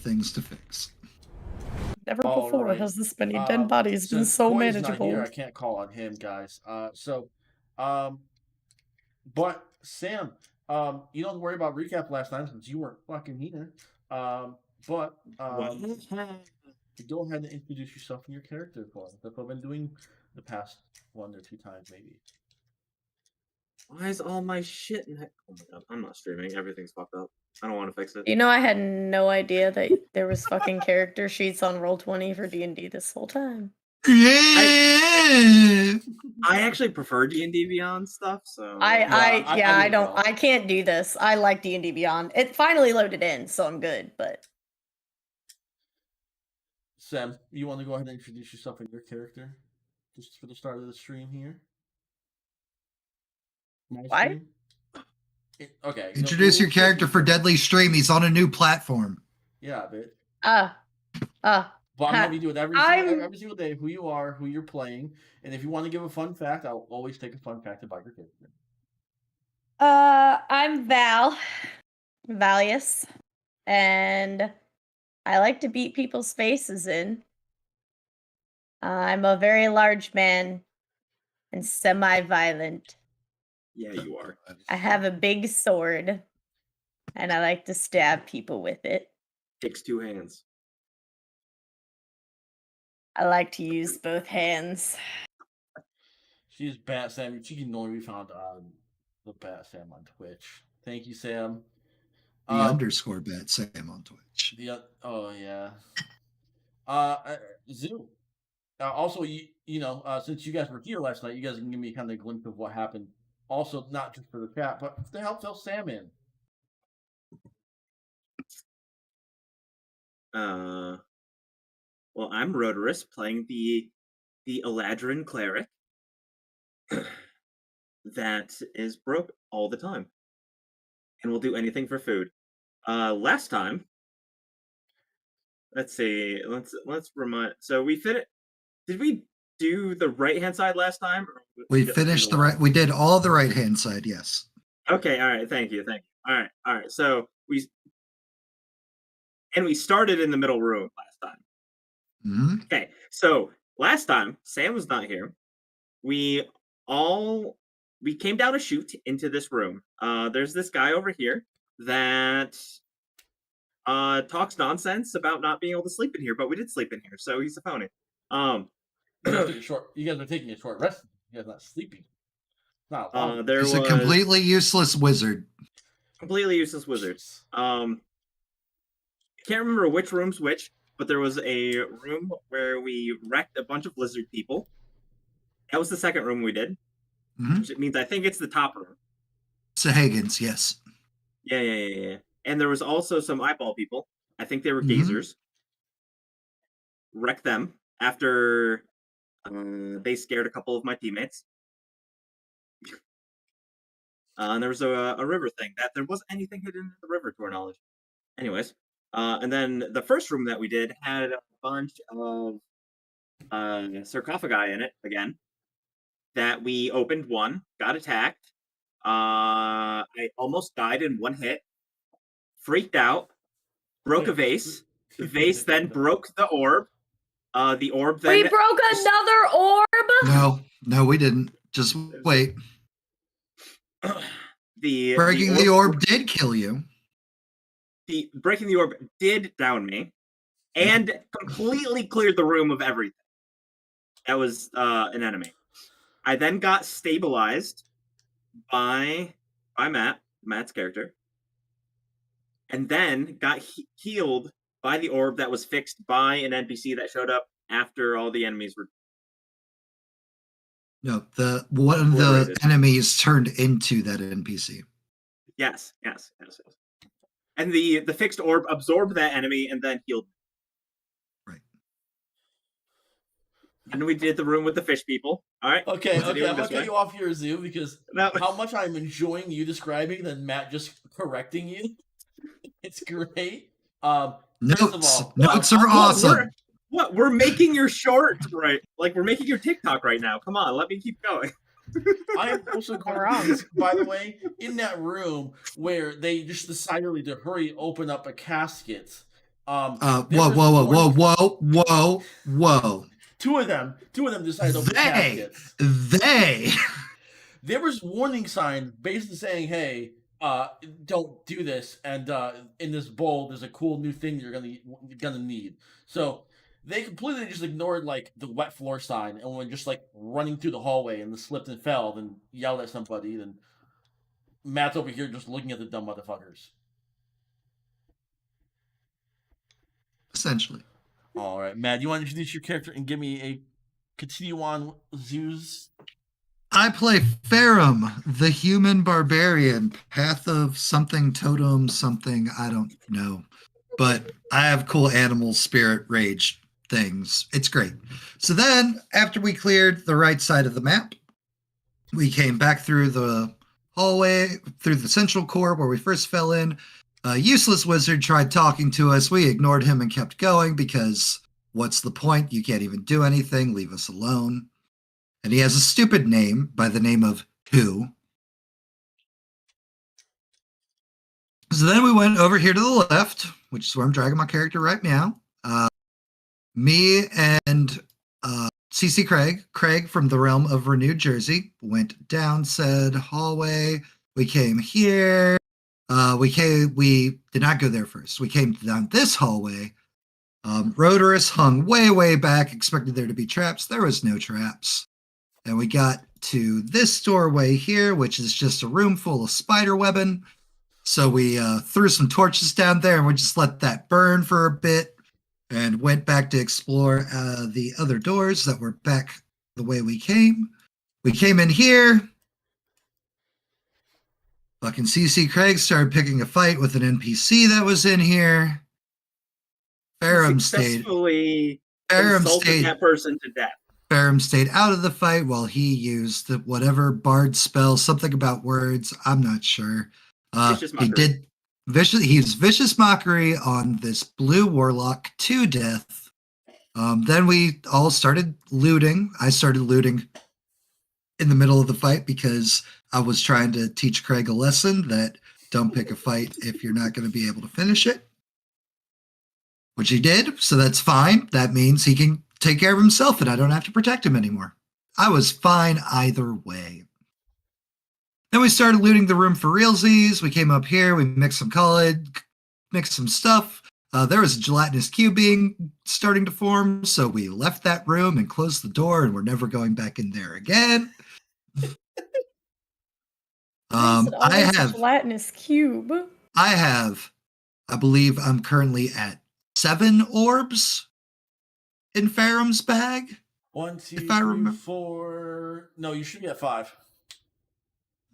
things to fix. Never before has this many dead bodies been so manageable. Not here, I can't call on him, guys. But Sam, you don't worry about recap last time since you weren't fucking here. Go ahead and introduce yourself and your character for us. That's what I've been doing the past 1 or 2 times, maybe. Why is all my shit in that? Oh my god, I'm not streaming. Everything's fucked up. I don't want to fix it. You know, I had no idea that there was fucking character sheets on Roll20 for D&D this whole time. Yeah. I actually prefer DnDBeyond stuff, so I can't do this. I like DnDBeyond. It finally loaded in, so I'm good, but Sam, you want to go ahead and introduce yourself and your character? Just for the start of the stream here. Why? Okay. Introduce your character for Deadly Stream. He's on a new platform. Yeah, but. But I'm going to be doing every single day who you are, who you're playing, and if you want to give a fun fact, I'll always take a fun fact about your character. I'm Valius, and I like to beat people's faces in. I'm a very large man and semi-violent. Yeah, you are. I have a big sword, and I like to stab people with it. Takes 2 hands. I like to use both hands. She's Bat Sam. She can only be found on the Bat Sam on Twitch. Thank you, Sam. The underscore Bat Sam on Twitch. Zoo. Also, since you guys were here last night, you guys can give me kind of a glimpse of what happened. Also, not just for the chat, but to help fill Sam in. Well, I'm Roderus, playing the Eladrin cleric that is broke all the time and will do anything for food. Last time, let's see, let's remind. So we fit it. Did we do the right hand side last time? We finished the right. We did all the right hand side. Yes. Okay. All right. Thank you. All right. So we started in the middle room last time. Mm-hmm. Okay. So last time Sam was not here. We came down a chute into this room. There's this guy over here that talks nonsense about not being able to sleep in here, but we did sleep in here, so he's a phony. You guys are taking a short rest. You guys are not sleeping. Not He's a completely useless wizard. Completely useless wizard. I can't remember which room's which, but there was a room where we wrecked a bunch of lizard people. That was the second room we did. Mm-hmm. Which means I think it's the top room. Sahagins, yes. Yeah. And there was also some eyeball people. I think they were gazers. Wrecked them after they scared a couple of my teammates. And there was a river thing. That there wasn't anything hidden in the river, to our knowledge. Anyways, and then the first room that we did had a bunch of sarcophagi in it again. That we opened one, got attacked. I almost died in one hit. Freaked out. Broke a vase. The vase then broke the orb. The orb then... We broke another orb? No, we didn't. Just wait. Breaking the orb did kill you. Breaking the orb did down me. And completely cleared the room of everything. That was an enemy. I then got stabilized by Matt's character. And then got healed by the orb that was fixed by an NPC that showed up after all the enemies were... No, one of the enemies turned into that NPC. Yes. And the fixed orb absorbed that enemy and then healed. Right. And we did the room with the fish people. All right. Okay. I'm gonna cut you off here, Zoo, because how much I'm enjoying you describing than Matt just correcting you. It's great. Notes are awesome. We're making your short, right? Like, we're making your TikTok right now. Come on, let me keep going. I am also confused, by the way, in that room where they just decided to hurry open up a casket. there Whoa, was whoa, whoa, warning- whoa, whoa, whoa. Two of them decided to open the caskets. They. There was warning sign basically saying, "Hey, don't do this." And in this bowl, there's a cool new thing you're gonna need. So they completely just ignored like the wet floor sign and went just like running through the hallway and slipped and fell and yelled at somebody. And Matt's over here just looking at the dumb motherfuckers. Essentially. All right, Matt, you want to introduce your character and give me a continue on Zeus? I play Ferrum, the human barbarian, path of something, totem, something, I don't know. But I have cool animal spirit rage things. It's great. So then, after we cleared the right side of the map, we came back through the hallway, through the central core where we first fell in. A useless wizard tried talking to us. We ignored him and kept going because what's the point? You can't even do anything. Leave us alone. And he has a stupid name by the name of Who. So then we went over here to the left, which is where I'm dragging my character right now. Me and CC Craig from the realm of Renewed Jersey, went down said hallway. We came here. We did not go there first. We came down this hallway. Rhodorus hung way back, expected there to be traps. There was no traps. And we got to this doorway here, which is just a room full of spider webbing. So we threw some torches down there and we just let that burn for a bit and went back to explore the other doors that were back the way we came. We came in here. Fucking CC Craig started picking a fight with an NPC that was in here. Ferrum stayed insulted that person to death. Ferrum stayed out of the fight while he used whatever bard spell, something about words. I'm not sure. Vicious Mockery. He used Vicious Mockery on this blue warlock to death. Then we all started looting. I started looting in the middle of the fight because I was trying to teach Craig a lesson that don't pick a fight if you're not going to be able to finish it. Which he did, so that's fine. That means he can take care of himself and I don't have to protect him anymore. I was fine either way. Then we started looting the room for realsies. We came up here, we mixed some stuff. There was a gelatinous cube starting to form, so we left that room and closed the door and we're never going back in there again. I have a gelatinous cube. I believe I'm currently at 7 orbs in Ferrum's bag. 1, 2, 3, 4. No, you should be at 5.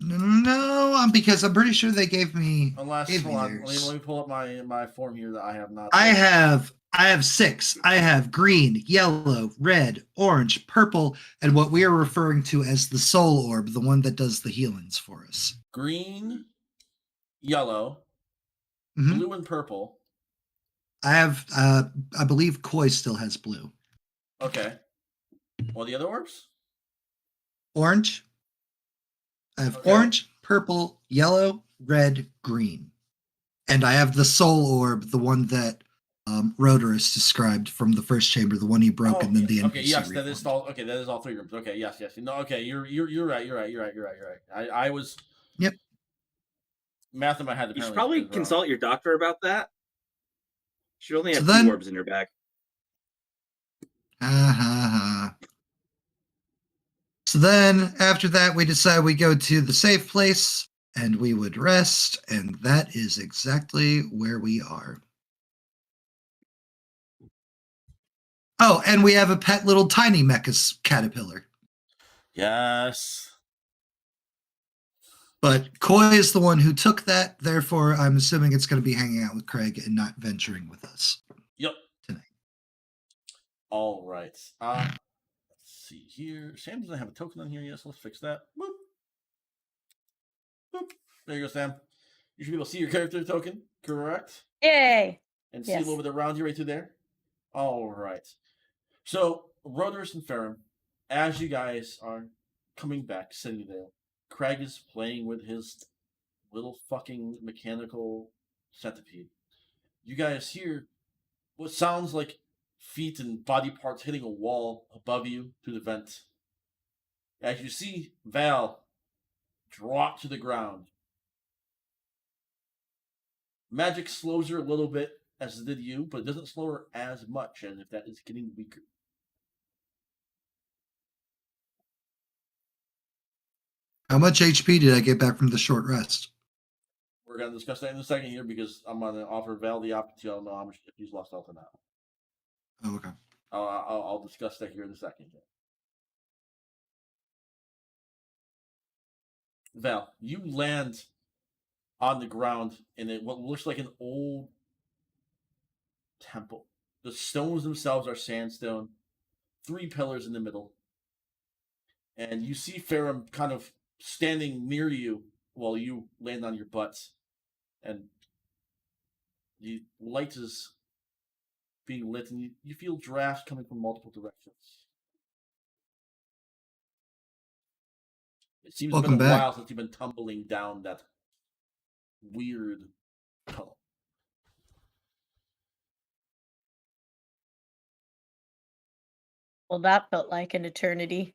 No, because I'm pretty sure they gave me. Unless, hold on, let me pull up my form here that I have not. I have 6. I have green, yellow, red, orange, purple, and what we are referring to as the soul orb, the one that does the healings for us. Green, yellow, blue, and purple. I have, I believe Koi still has blue. Okay. Well, the other orbs? Orange. I have orange, purple, yellow, red, green. And I have the soul orb, the one that Rhodorus described from the first chamber, the one he broke and then the NPC. Okay, yes, that is all. Okay, that is all 3 rooms. Okay, yes. No, okay, you're right. You're right. I was. Yep. Math in my head. You should probably consult your doctor about that. You should only have 2 orbs in your bag. So then, after that, we decided we go to the safe place and we would rest, and that is exactly where we are. Oh, and we have a pet little tiny mecha caterpillar. Yes. But Koi is the one who took that, therefore I'm assuming it's going to be hanging out with Craig and not venturing with us. Yep. Tonight. All right. Let's see here. Sam doesn't have a token on here yet, so let's fix that. Boop. Boop. There you go, Sam. You should be able to see your character token, correct? Yay! And see a little bit around you right through there. All right. So, Rhodorus and Ferrum, as you guys are coming back, sitting there, Craig is playing with his little fucking mechanical centipede. You guys hear what sounds like feet and body parts hitting a wall above you through the vent. As you see Val drop to the ground. Magic slows her a little bit, as it did you, but it doesn't slow her as much, and if that is getting weaker. How much HP did I get back from the short rest? We're going to discuss that in a second here because I'm going to offer Val the opportunity. I don't know how much if he's lost health or not. Oh, okay. I'll discuss that here in a second. Val, you land on the ground in what looks like an old temple. The stones themselves are sandstone, 3 pillars in the middle. And you see Farum kind of standing near you while you land on your butts. And the light is being lit, and you feel drafts coming from multiple directions. It seems Welcome it's been a back. while since you've been tumbling down that weird tunnel. Well, that felt like an eternity.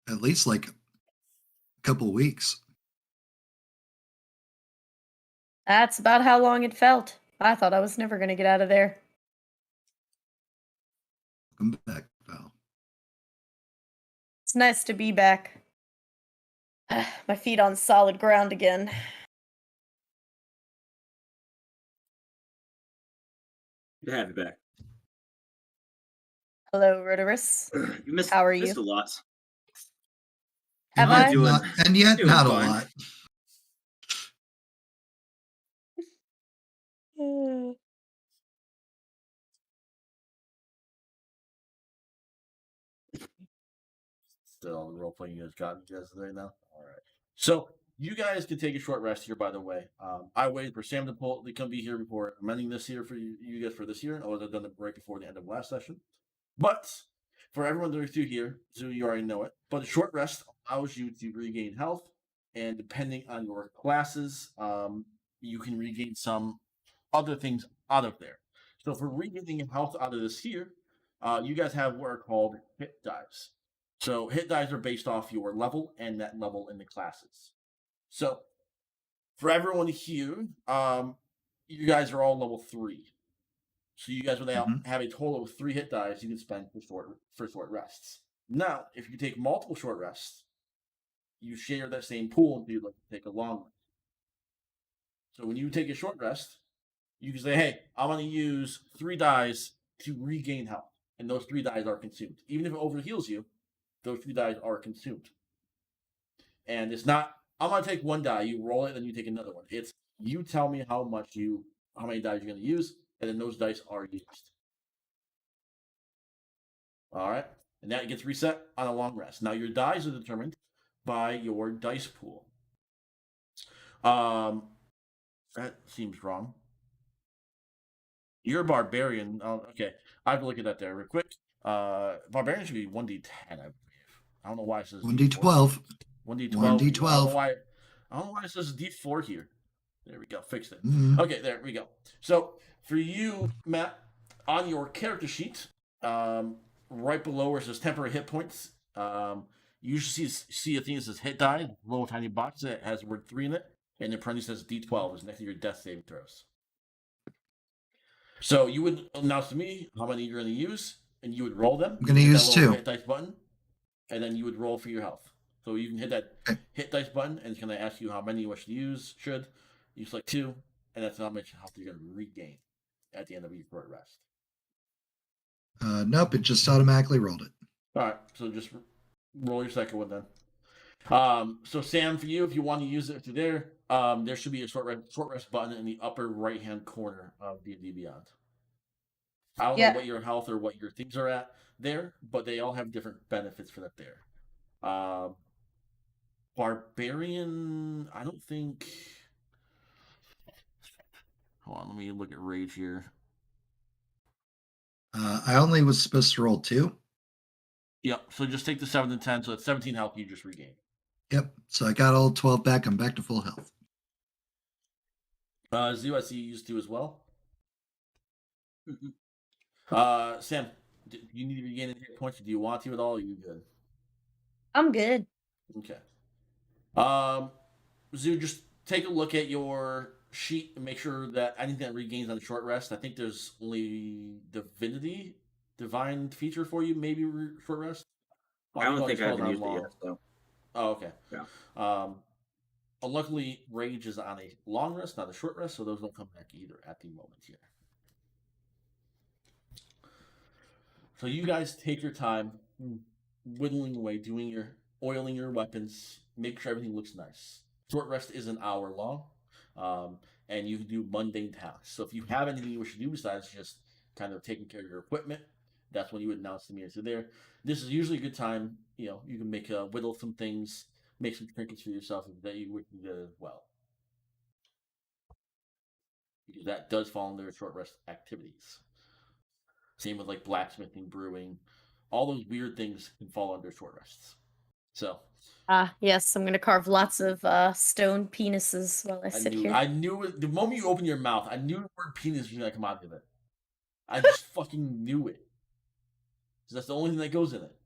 At least like a couple weeks. That's about how long it felt. I thought I was never going to get out of there. Welcome back, Val. It's nice to be back. My feet on solid ground again. Good to have you back. Hello, Rotorus. You missed, How are missed you? a lot. Have And I? yet not, and yet Doing not a fine. lot. Still, the role playing you guys got you guys today now. All right. So you guys can take a short rest here. By the way, I waited for Sam to pull. They come be here before amending this here for you guys for this year. I would have done it right before the end of last session. But for everyone that are through here, so you already know it. But a short rest allows you to regain health, and depending on your classes, you can regain some other things out of there. So for regaining health out of this here, you guys have what are called hit dice. So hit dice are based off your level and that level in the classes. So for everyone here, you guys are all level 3. So you guys would have a total of 3 hit dice you can spend for short rests. Now, if you take multiple short rests, you share that same pool until you'd like to take a long one. So when you take a short rest, you can say, hey, I'm going to use 3 dice to regain health. And those 3 dice are consumed. Even if it overheals you, those 3 dice are consumed. And it's not, I'm going to take 1 die, you roll it, then you take another one. It's, you tell me how many dice you're going to use, and then those dice are used. All right? And that gets reset on a long rest. Now, your dice are determined by your dice pool. That seems wrong. You're a barbarian. Oh, okay. I have to look at that there real quick. Barbarian should be 1d10, I believe. I don't know why it says 1d12. 1d12. 1d12. I don't know why it says d4 here. There we go. Fixed it. Mhm. Okay, there we go. So for you, Matt, on your character sheet, right below where it says temporary hit points, you should see a thing that says hit die, little tiny box that has the word 3 in it, and the parentheses says d12 is next to your death saving throws. So you would announce to me how many you're going to use, and you would roll them. I'm going to use 2. Hit dice button, and then you would roll for your health. So you can hit that hit dice button, and it's going to ask you how many you wish to use. You select 2, and that's how much health you're going to regain at the end of your short rest. Nope, it just automatically rolled it. All right, so just roll your second one then. So Sam, for you, if you want to use it through there should be a short rest button in the upper right hand corner of D&D Beyond. I don't know what your health or what your things are at there, but they all have different benefits for that there. Barbarian, I don't think. Hold on, let me look at Rage here. I only was supposed to roll 2. Yep, so just take the 7 and 10, so it's 17 health you just regain. Yep, so I got all 12 back. I'm back to full health. Zoo, I see you used to as well. Sam, do you need to regain any hit points? Or do you want to at all? Or are you good? I'm good. Okay. Zoo, just take a look at your sheet and make sure that anything that regains on a short rest. I think there's only divine feature for you, maybe short rest. I don't think I spells haven't on used it long. yet. So Oh, okay. Yeah. Luckily, rage is on a long rest, not a short rest, so those don't come back either at the moment here. So you guys take your time, whittling away, oiling your weapons, make sure everything looks nice. Short rest is an hour long, and you can do mundane tasks. So if you have anything you wish to do besides just kind of taking care of your equipment, that's when you would announce to me. So this is usually a good time. You can make whittle some things, make some trinkets for yourself that you would do as well. Because that does fall under short rest activities. Same with like blacksmithing, brewing, all those weird things can fall under short rests. So Yes, I'm gonna carve lots of stone penises while I sit here. I knew it the moment you opened your mouth. I knew the word penis was gonna come out of it. I just fucking knew it. Because that's the only thing that goes in it.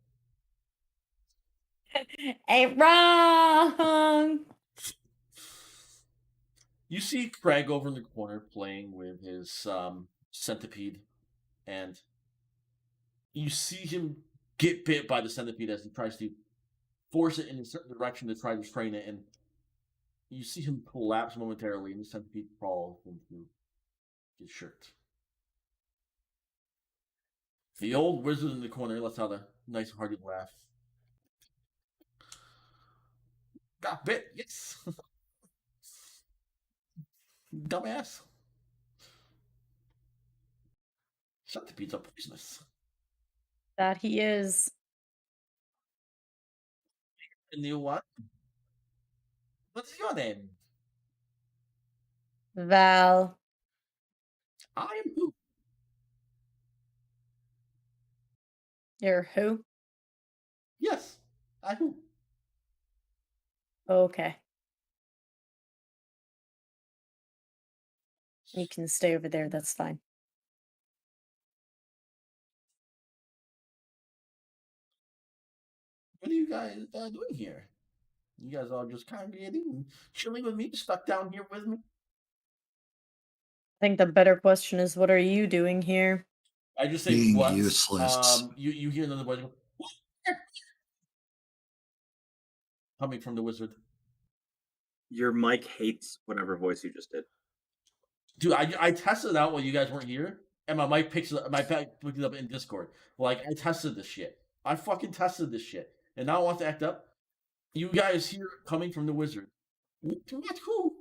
Ain't wrong. You see Craig over in the corner playing with his centipede, and you see him get bit by the centipede as he tries to force it in a certain direction to try to train it, and you see him collapse momentarily, and the centipede crawls into his shirt. The old wizard in the corner lets out a nice hearty laugh. Got bit, yes. Dumbass. Centipedes are poisonous. That he is. And you what? What's your name? Val. I am who? You're who? Yes, I who? Okay. You can stay over there, that's fine. What are you guys doing here? You guys all just congregating and chilling with me, stuck down here with me? I think the better question is, what are you doing here? I just say Being once. useless. You hear another voice go, coming from the wizard. your mic hates whatever voice you just did. Dude, I tested it out while you guys weren't here, and my mic picked it up in Discord. Like, I tested this shit. I fucking tested this shit. And now I want to act up. You guys hear it coming from the wizard. What? Who?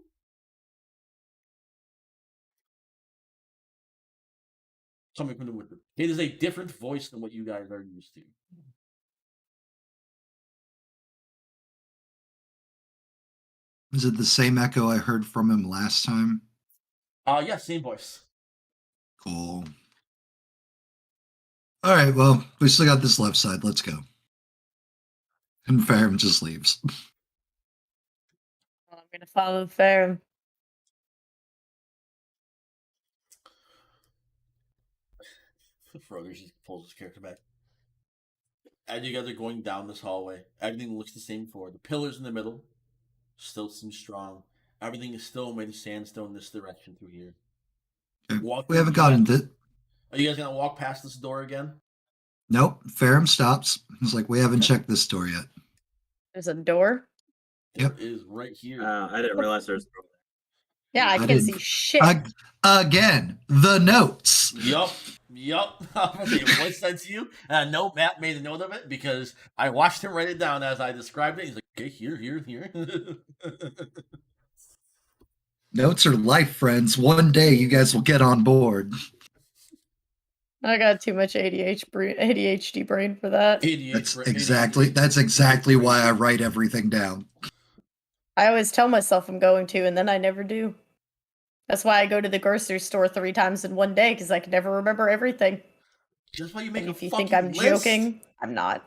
Coming from the wizard. It is a different voice than what you guys are used to. Is it the same echo I heard from him last time? Yeah, same voice. Cool. All right, well, we still got this left side. Let's go. And Farum just leaves. I'm gonna follow Farum. Froger just pulls his character back. As you guys are going down this hallway, everything looks the same for the pillars in the middle. Still seem strong. Everything is still made of sandstone this direction through here. Okay. We haven't gotten to. Are you guys gonna walk past this door again? Nope. Farum stops. He's like, we haven't checked this door yet. There's a door. Yep. It is right here. I didn't realize there's. Yeah, I I can't didn't- see shit. Again, the notes. Yup. What said to you? No, Matt made a note of it because I watched him write it down as I described it. He's like, okay, here. Notes are life, friends. One day you guys will get on board. I got too much ADHD brain for that. That's exactly why I write everything down. I always tell myself I'm going to, and then I never do. That's why I go to the grocery store 3 times in one day, because I can never remember everything. Just why you make And a if you fucking think I'm list. joking, I'm not.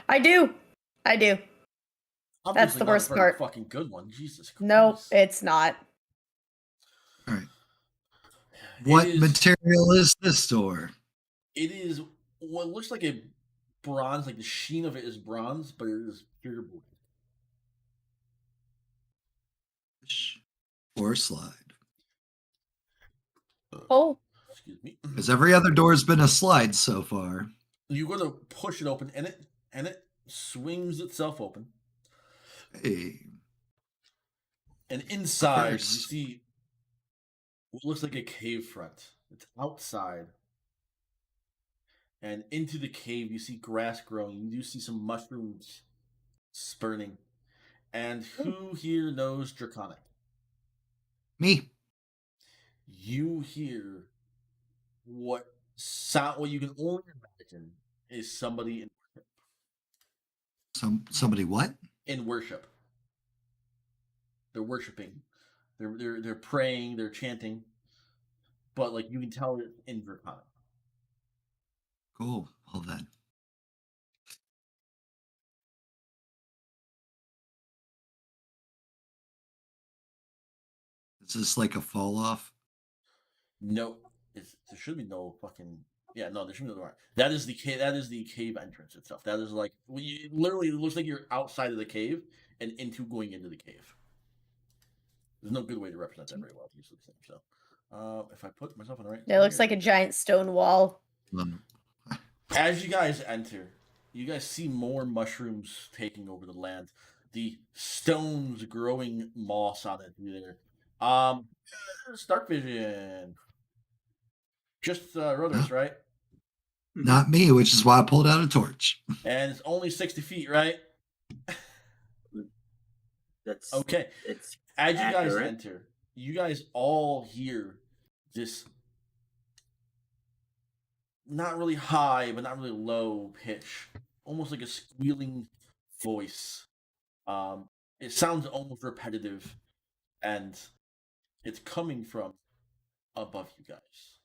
I do. That's Obviously the not a worst very part. Fucking good one. Jesus Christ. No, it's not. All right. What is- material is this door? It is what looks like a bronze, like the sheen of it is bronze, but it is pure wood. Or slide? Oh, Excuse me. Because every other door's been a slide so far. You go to push it open, and it swings itself open. Hey, And inside, you course. see what looks like a cave front. It's outside. And into the cave, you see grass growing. You do see some mushrooms spurning. And who here knows Draconic? Me. You hear what you can only imagine is somebody Somebody what? in worship. They're worshiping. They're praying. They're chanting. But like you can tell it in Draconic. Cool. Well then. Is this like a fall off? No, there should be no fucking no. There should be no door. That is the cave. That is the cave entrance itself. That is like literally. It looks like you're outside of the cave and going into the cave. There's no good way to represent that very well. These things. So, if I put myself in the right, it looks like a giant stone wall. As you guys enter, you guys see more mushrooms taking over the land. The stones growing moss on it there. Stark vision. Just Roders, right? Not me, which is why I pulled out a torch. And it's only 60 feet, right? That's Okay. It's As you guys accurate. enter, you guys all hear this not really high, but not really low pitch, almost like a squealing voice. It sounds almost repetitive, and it's coming from above you guys.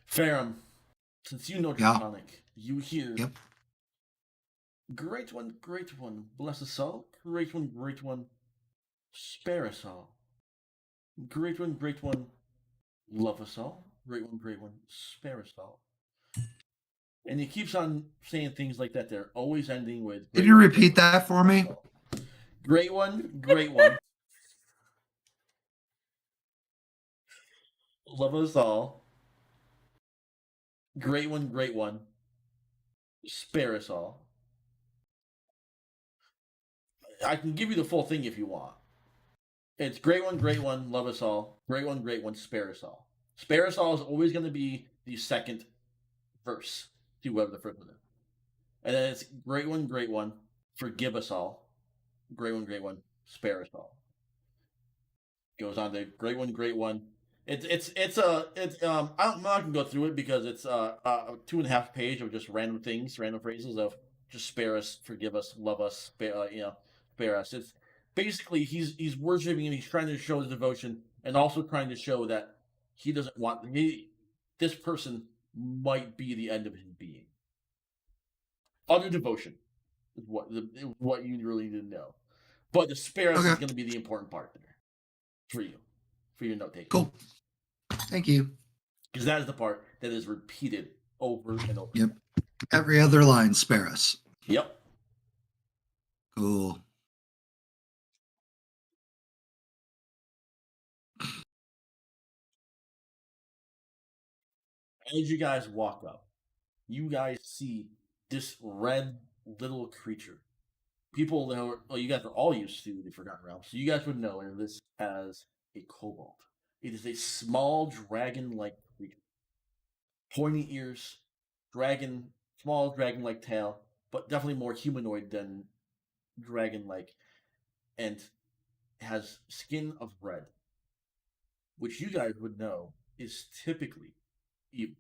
Ferrum, since you know Yeah. Draconic, you hear Yep. Great one, bless us all. Great one, spare us all. Great one, love us all. Great one, spare us all. And he keeps on saying things like that. They're always ending with. Can you repeat that for me? Great one, love us all. Great one, spare us all. I can give you the full thing if you want. It's great one, love us all. Great one, spare us all. Spare us all is always going to be the second verse to whoever the first one is. And then it's great one, forgive us all. Great one, spare us all. Goes on to great one. I'm not gonna go through it because it's a 2.5 page of just random phrases of just spare us, forgive us, love us, spare us. It's basically he's worshiping and he's trying to show his devotion and also trying to show that he doesn't want this person might be the end of his being. Other devotion is what you really need to know, but the spare us is going to be the important part there for you, for your note taking. Cool. Thank you. Because that is the part that is repeated over and over. Yep. Every other line, spare us. Yep. Cool. As you guys walk up, you guys see this red little creature. People that you guys are all used to the Forgotten Realms, so you guys would know this as a kobold. It is a small dragon-like creature. Pointy ears, small dragon-like tail, but definitely more humanoid than dragon-like, and has skin of red, which you guys would know is typically evil.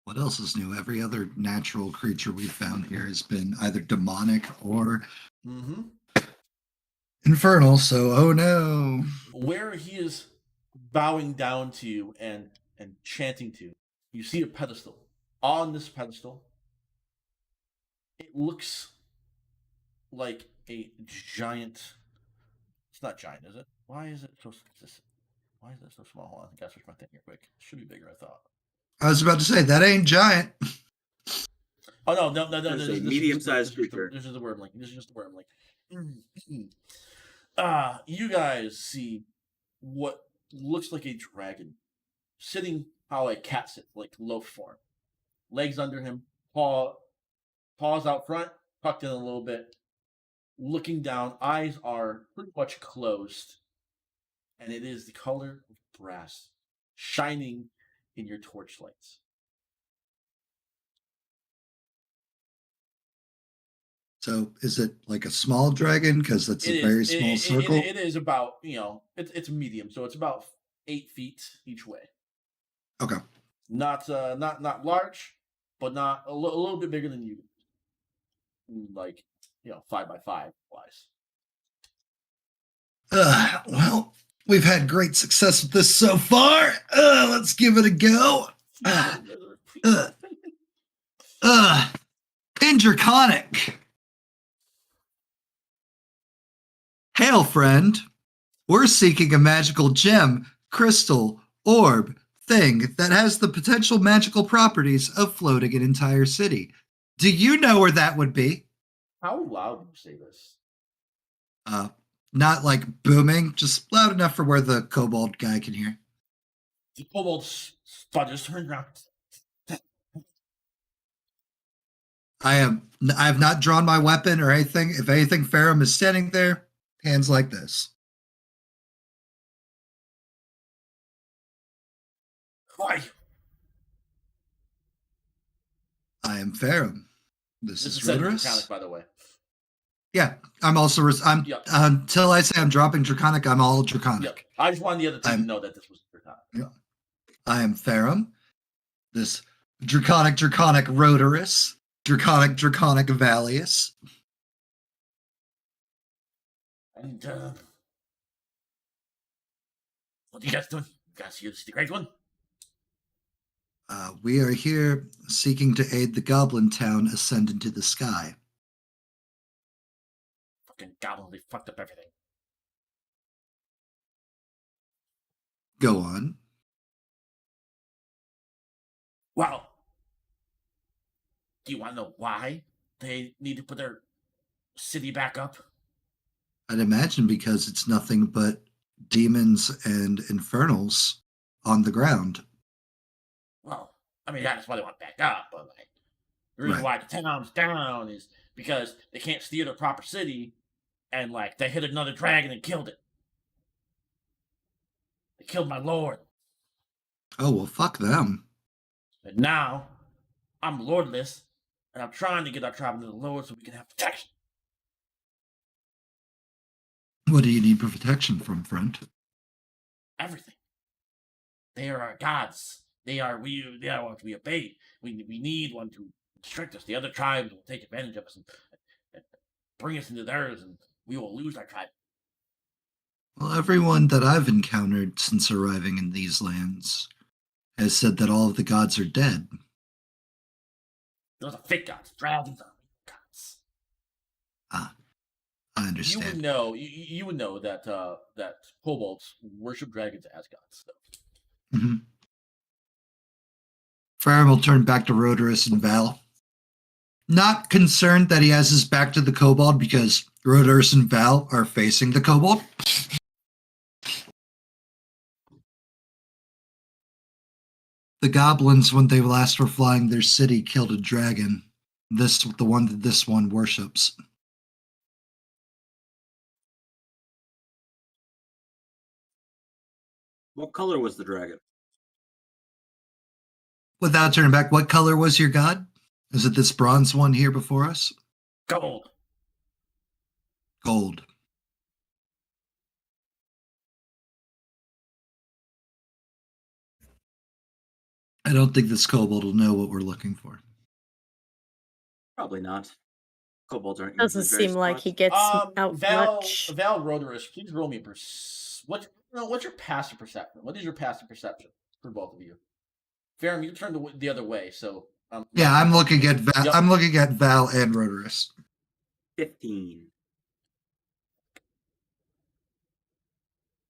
What else is new? Every other natural creature we've found here has been either demonic or infernal, so oh no. Where he is bowing down to you and chanting to, you see a pedestal. On this pedestal, it looks like a giant. It's not giant, is it? Why is it so consistent? Why is that so small? Hold on, I gotta switch my thing here quick. It should be bigger, I thought. I was about to say that ain't giant. Oh no! There's a medium-sized This creature. is the word I'm like. This is just the word I'm like. You guys see what looks like a dragon sitting how a cat sits, like loaf form. Legs under him, paws out front, tucked in a little bit, looking down. Eyes are pretty much closed, and it is the color of brass, shining in your torchlights. So is it like a small dragon? Because that's a very small circle. It is about, it's medium, so it's about 8 feet each way. Okay. Not large, but not a little bit bigger than you. Like, 5 by 5 wise. Well, we've had great success with this so far. Let's give it a go. Indraconic. Hail, friend. We're seeking a magical gem, crystal, orb, thing that has the potential magical properties of floating an entire city. Do you know where that would be? How loud do you say this? Not like booming, just loud enough for where the kobold guy can hear. The kobold just turned around. I have not drawn my weapon or anything. If anything, Farum is standing there, hands like this. Why? I am Farum. This is Draconic, Rodorus. by the way. Yeah, I'm also. Yep. Until I say I'm dropping Draconic, I'm all Draconic. Yep. I just wanted the other team to know that this was Draconic. Yeah. I am Farum. This Draconic Rodorus. Draconic Valius. And, what are you guys doing? You guys use the great one? We are here seeking to aid the Goblin Town ascend into the sky. Fucking goblins, they fucked up everything. Go on. Well, do you want to know why they need to put their city back up? I'd imagine because it's nothing but demons and infernals on the ground. Well, I mean, that's why they want back up, but like, the reason why the town's down is because they can't steer the proper city, and like, they hit another dragon and killed it. They killed my lord. Oh, well, fuck them. And now, I'm lordless, and I'm trying to get our tribe into the Lord so we can have protection. What do you need protection from, friend? Everything. They are our gods. They are what we obey. We need one to restrict us. The other tribes will take advantage of us and bring us into theirs, and we will lose our tribe. Well, everyone that I've encountered since arriving in these lands has said that all of the gods are dead. Those are fake gods. Dragons are gods. Ah, I understand. You would know. You would know that that kobolds worship dragons as gods. So. Mm-hmm. Farum will turn back to Rodorus and Val. Not concerned that he has his back to the kobold because Rodorus and Val are facing the kobold. The goblins, when they last were flying their city, killed a dragon. The one that this one worships. What color was the dragon? Without turning back, what color was your god? Is it this bronze one here before us? Gold. Gold. I don't think this kobold will know what we're looking for. Probably not. Kobolds aren't. Doesn't usually very seem like smart. he gets out much. Val Rodorus, please roll me what's your passive perception? What is your passive perception for both of you? Farum, you turned the other way, so yeah, I'm looking at Val. Yep. I'm looking at Val and Rodorus. 15.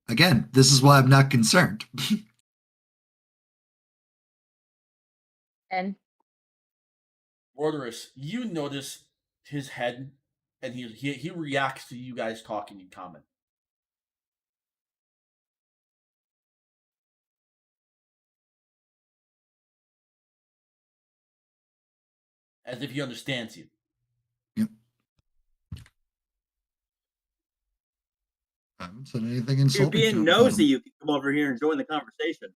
Again, this is why I'm not concerned. And Rhodorus, you notice his head, and he reacts to you guys talking in common. As if he understands you. Yep. I haven't said anything insulting. If you're being to him, nosy, you can come over here and join the conversation.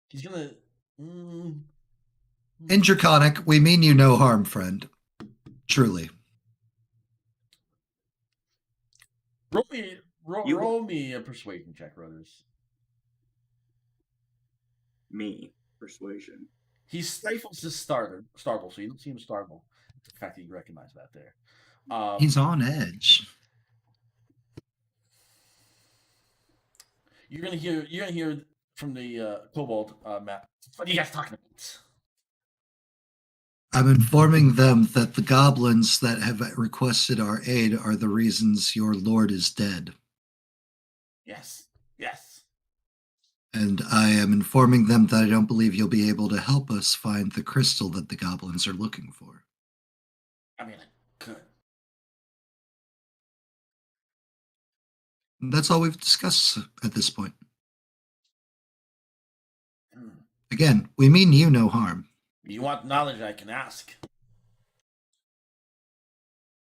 He's gonna. In Draconic, we mean you no harm, friend. Truly. Roll me a persuasion check, Rhodorus. Me. Persuasion. He stifles his startle, so you don't see him startle. The fact that you recognize that there. He's on edge. You're gonna hear from the kobold, Matt. What are you guys talking about? I'm informing them that the goblins that have requested our aid are the reasons your lord is dead. Yes. And I am informing them that I don't believe you'll be able to help us find the crystal that the goblins are looking for. I mean, I could. And that's all we've discussed at this point. Again, we mean you no harm. You want knowledge, I can ask.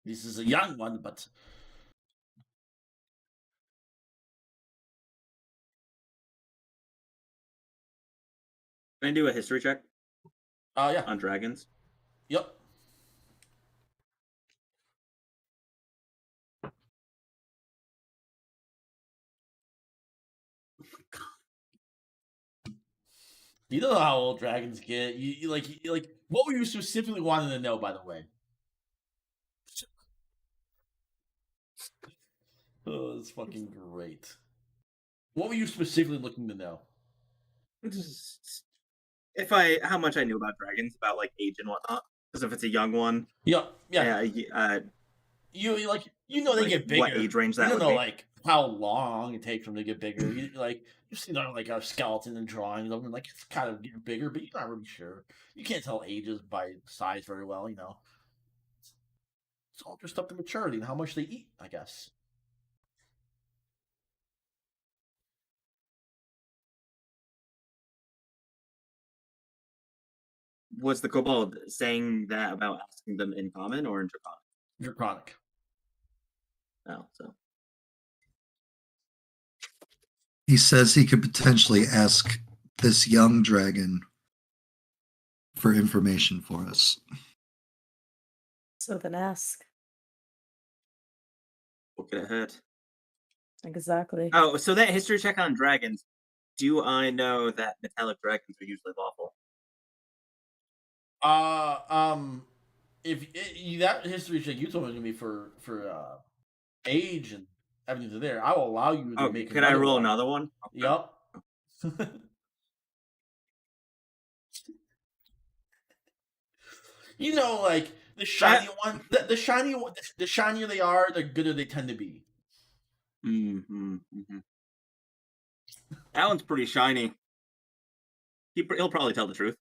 This is a young one, but Can I do a history check yeah. on dragons? Yep. You know how old dragons get. You like what were you specifically wanting to know, by the way? Oh, that's fucking great. What were you specifically looking to know? How much I knew about dragons, about like age and whatnot. Because if it's a young one, Yeah. you know they like, get bigger. what age range that you don't would know be. like how long it takes them to get bigger. You've seen like a skeleton and drawings of them, like it's kind of getting bigger, but you're not really sure. You can't tell ages by size very well. It's all just up to maturity and how much they eat, I guess. Was the kobold saying that about asking them in common or in draconic? Draconic. Oh, so He says he could potentially ask this young dragon for information for us. so then ask. look ahead. Exactly. Oh, so that history check on dragons. Do I know that metallic dragons are usually lawful? If that history check you told me was gonna be for age and everything's there, I will allow you to make. Can I roll another one? Okay. Yep. Like the shiny one, the shiny one, the shinier they are, the gooder they tend to be. Mm-hmm. That one's pretty shiny. He'll probably tell the truth.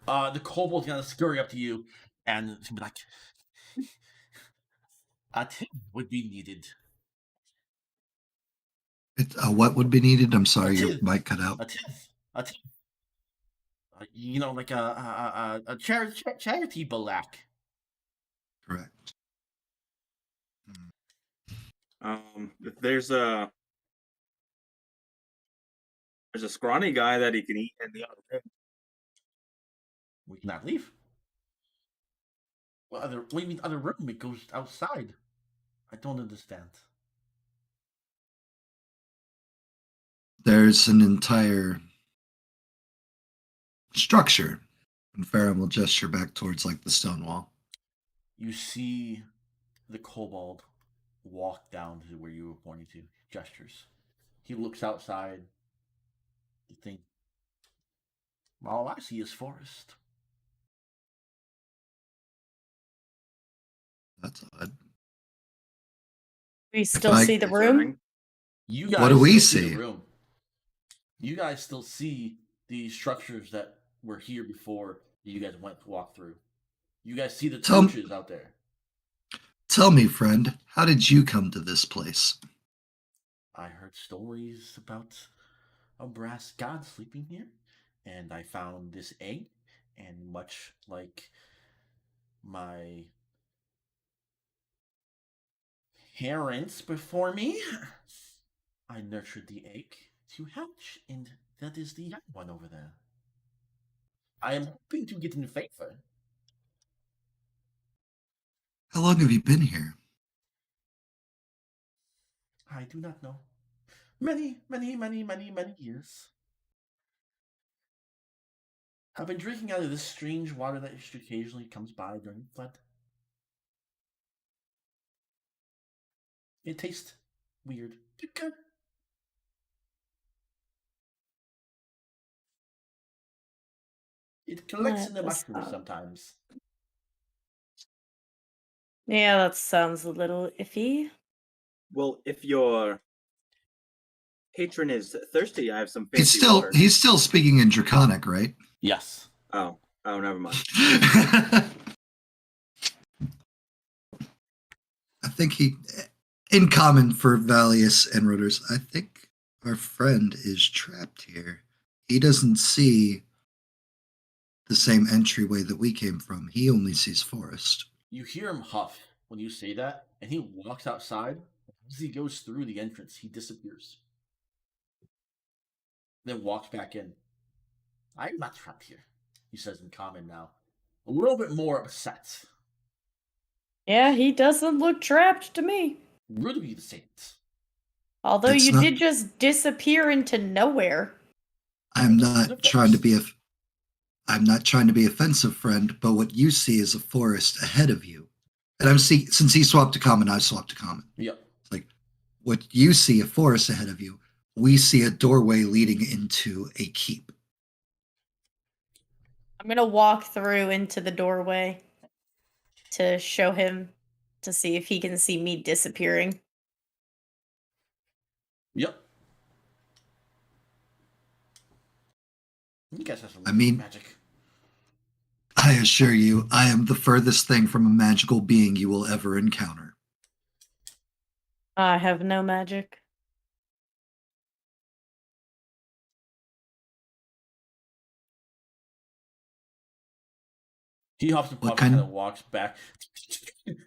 The kobold's gonna scurry up to you and be like, "A tip would be needed." What would be needed? I'm sorry, your mic cut out. A tip. Like a charity black. Correct. There's a scrawny guy that he can eat in the other room. We cannot leave. What do you mean other room? It goes outside. I don't understand. There's an entire structure. And Farron will gesture back towards like the stone wall. You see the kobold walk down to where you were pointing to. Gestures. He looks outside. You think, all I see is forest. That's odd. We still Like- see the room. Concerning. You guys What do we still see? the room. You guys still see the structures that were here before you guys went to walk through. You guys see the Tell- torches out there. Tell me, friend, how did you come to this place? I heard stories about a brass god sleeping here, and I found this egg, and much like my parents before me, I nurtured the egg to hatch, and that is the young one over there. I am hoping to get in favor. How long have you been here? I do not know. Many, many, many, many, many years. I've been drinking out of this strange water that occasionally comes by during the flood. It tastes weird. Good. It collects in the That's mushrooms odd. sometimes. Yeah, that sounds a little iffy. Well, if your patron is thirsty, I have some fancy water. He's still speaking in Draconic, right? Yes. Oh, never mind. I think in common for Valius and Rotors, I think our friend is trapped here. He doesn't see the same entryway that we came from. He only sees forest. You hear him huff when you say that, and he walks outside. As he goes through the entrance, he disappears. Then walks back in. I'm not trapped here, he says in common now. A little bit more upset. Yeah, he doesn't look trapped to me. Rude of you to say it. Although It's you not- did just disappear into nowhere. I'm That's not the trying to forest. be I'm not trying to be offensive, friend, but what you see is a forest ahead of you. And since he swapped to common, I swapped to common. Yep. Like what you see a forest ahead of you, we see a doorway leading into a keep. I'm gonna walk through into the doorway to show him to see if he can see me disappearing. Yep. You guys have some I mean- magic. I assure you, I am the furthest thing from a magical being you will ever encounter. I have no magic. He hops and What puffs and kind- kind of walks back. And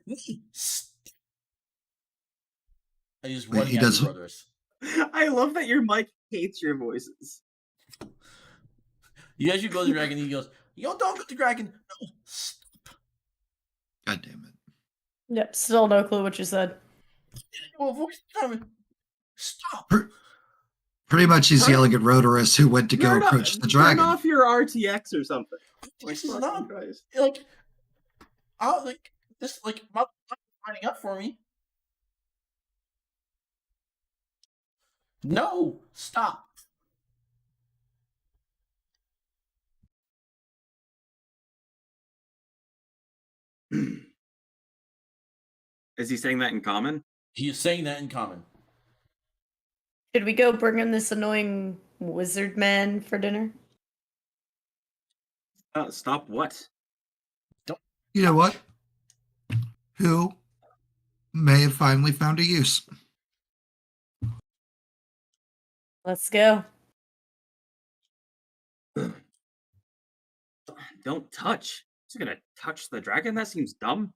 he's Wait, running he at does- you, brothers. I love that your mic hates your voices. You guys, you go to the dragon. He goes, "Yo, don't go to the dragon. No, stop. God damn it. Yep, still no clue what you said. Well, voice coming. Stop." Pretty much he's Turn- yelling at Rotors who went to go Turn approach off- the dragon. Turn off your RTX or something. This is Fucking not Christ. like. I'll like this like not lining up for me. No, stop. Is he saying that in common? He is saying that in common. Should we go bring him this annoying wizard man for dinner? Stop what? You know what? Who may have finally found a use. Let's go. Don't touch. He's gonna touch the dragon? That seems dumb.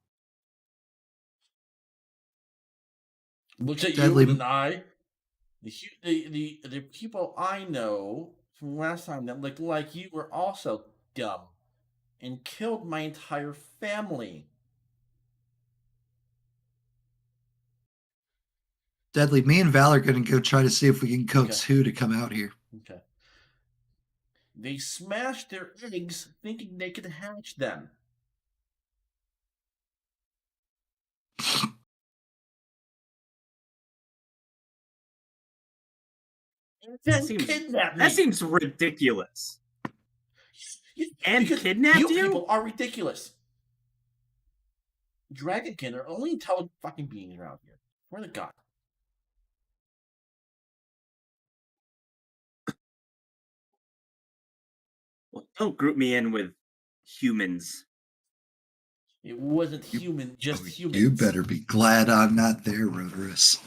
Looks at Deadly- you with an eye. The people I know from last time that looked like you were also dumb and killed my entire family. Deadly, me and Val are going to go try to see if we can coax Okay. who to come out here. Okay. They smashed their eggs thinking they could hatch them. And then That seems- kidnapped me. That seems ridiculous. You- And because kidnapped you? people are ridiculous. dragonkin are only intelligent fucking beings around here. Where the god? Well, don't group me in with humans. It wasn't human, just humans. You better be glad I'm not there, Rotarius.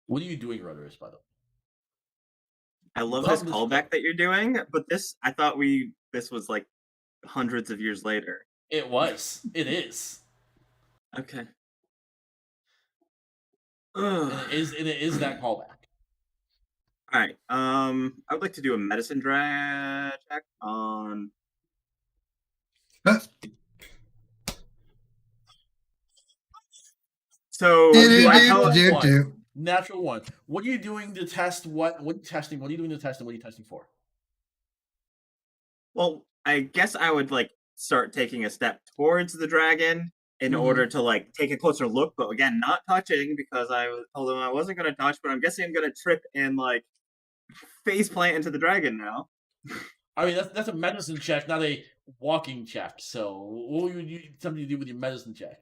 What are you doing, Rotarius, by the way? I love Come this this callback way. that you're doing, but I thought this was like hundreds of years later. It was. It is. Okay. And it is that callback. All right. I would like to do a medicine check on. So do I tell Natural one. What are you doing to test what? What testing? What are you doing to test and what are you testing for? Well, I guess I would like start taking a step towards the dragon in order to like take a closer look, but again, not touching because I told him I wasn't going to touch. But I'm guessing I'm going to trip and like face plant into the dragon now. I mean, that's a medicine check, not a walking check. So, what would you something to do with your medicine check?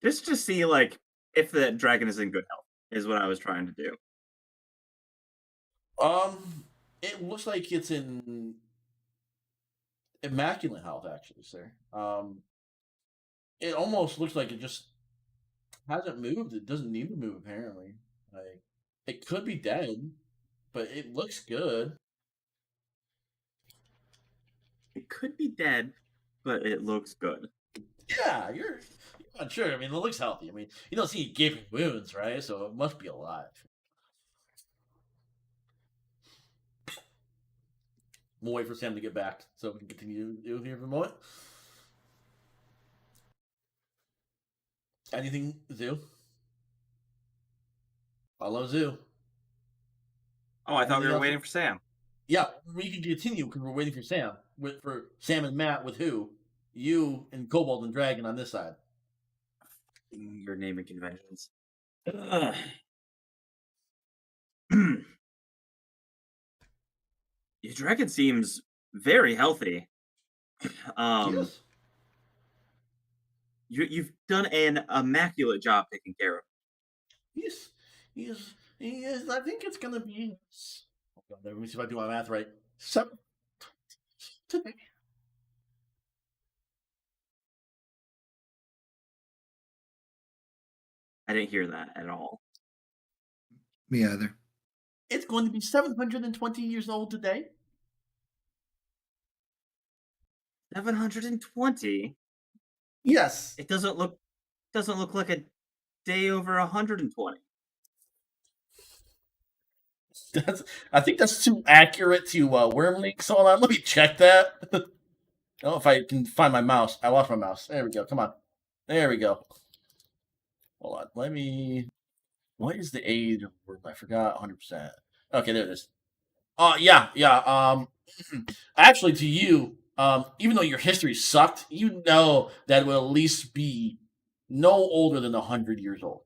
Just to see like if the dragon is in good health is what I was trying to do. It looks like it's in immaculate health, actually, sir. It almost looks like it just hasn't moved. It doesn't need to move, apparently. Like, it could be dead, but it looks good. It could be dead, but it looks good. Yeah, you're not sure. I mean, it looks healthy. I mean, you don't see any gaping wounds, right? So it must be alive. We'll wait for Sam to get back so we can continue here for a moment. Anything, Zoo? Hello, Zoo. Oh, I thought we were waiting for Sam. Yeah, we can continue because we're waiting for Sam. For Sam and Matt with who? You and Kobold and Dragon on this side. Your naming conventions. Your dragon seems very healthy. Yes. You've done an immaculate job taking care of him. He is. I think it's gonna be. Oh, let me see if I do my math right. 7 today. I didn't hear that at all. Me either. It's going to be 720 years old today. 720? Yes. It doesn't look like a day over 120. I think that's too accurate to worm leaks. Hold on, let me check that. I don't know if I can find my mouse. I lost my mouse. There we go. Come on. There we go. Hold on. Let me. What is the age of worm? I forgot 100%. Okay, there it is. Yeah. Actually, to you, even though your history sucked, you know that it will at least be no older than 100 years old.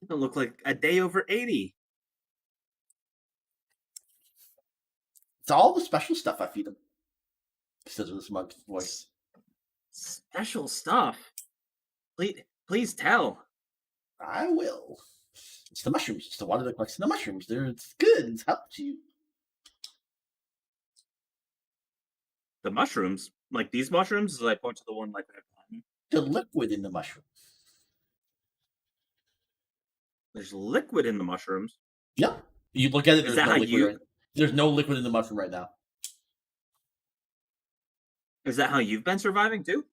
It doesn't look like a day over 80. It's all the special stuff I feed him. He says with a smug voice. Special stuff? Please tell. I will. It's the mushrooms. It's the water that collects in the mushrooms. It's good. It's helped you. The mushrooms? Like these mushrooms? As I point to the one like that. The liquid in the mushroom. There's liquid in the mushrooms? Yeah. You look at it, Is that how you... There's no liquid in the mushroom right now. Is that how you've been surviving too?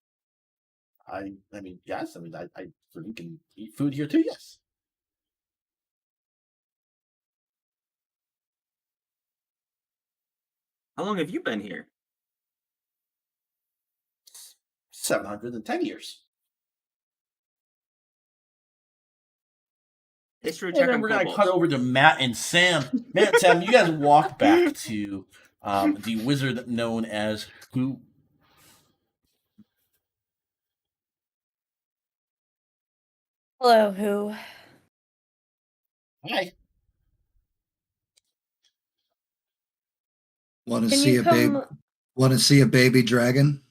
I mean, yes. I mean, I you can eat food here too, yes. How long have you been here? 710 years. History And check then on we're going to Kobold. cut over to Matt and Sam. Matt and Sam, you guys walk back to the wizard known as who? Hello, who? Hi. Want to Can see you a baby? come? Want to see a baby dragon?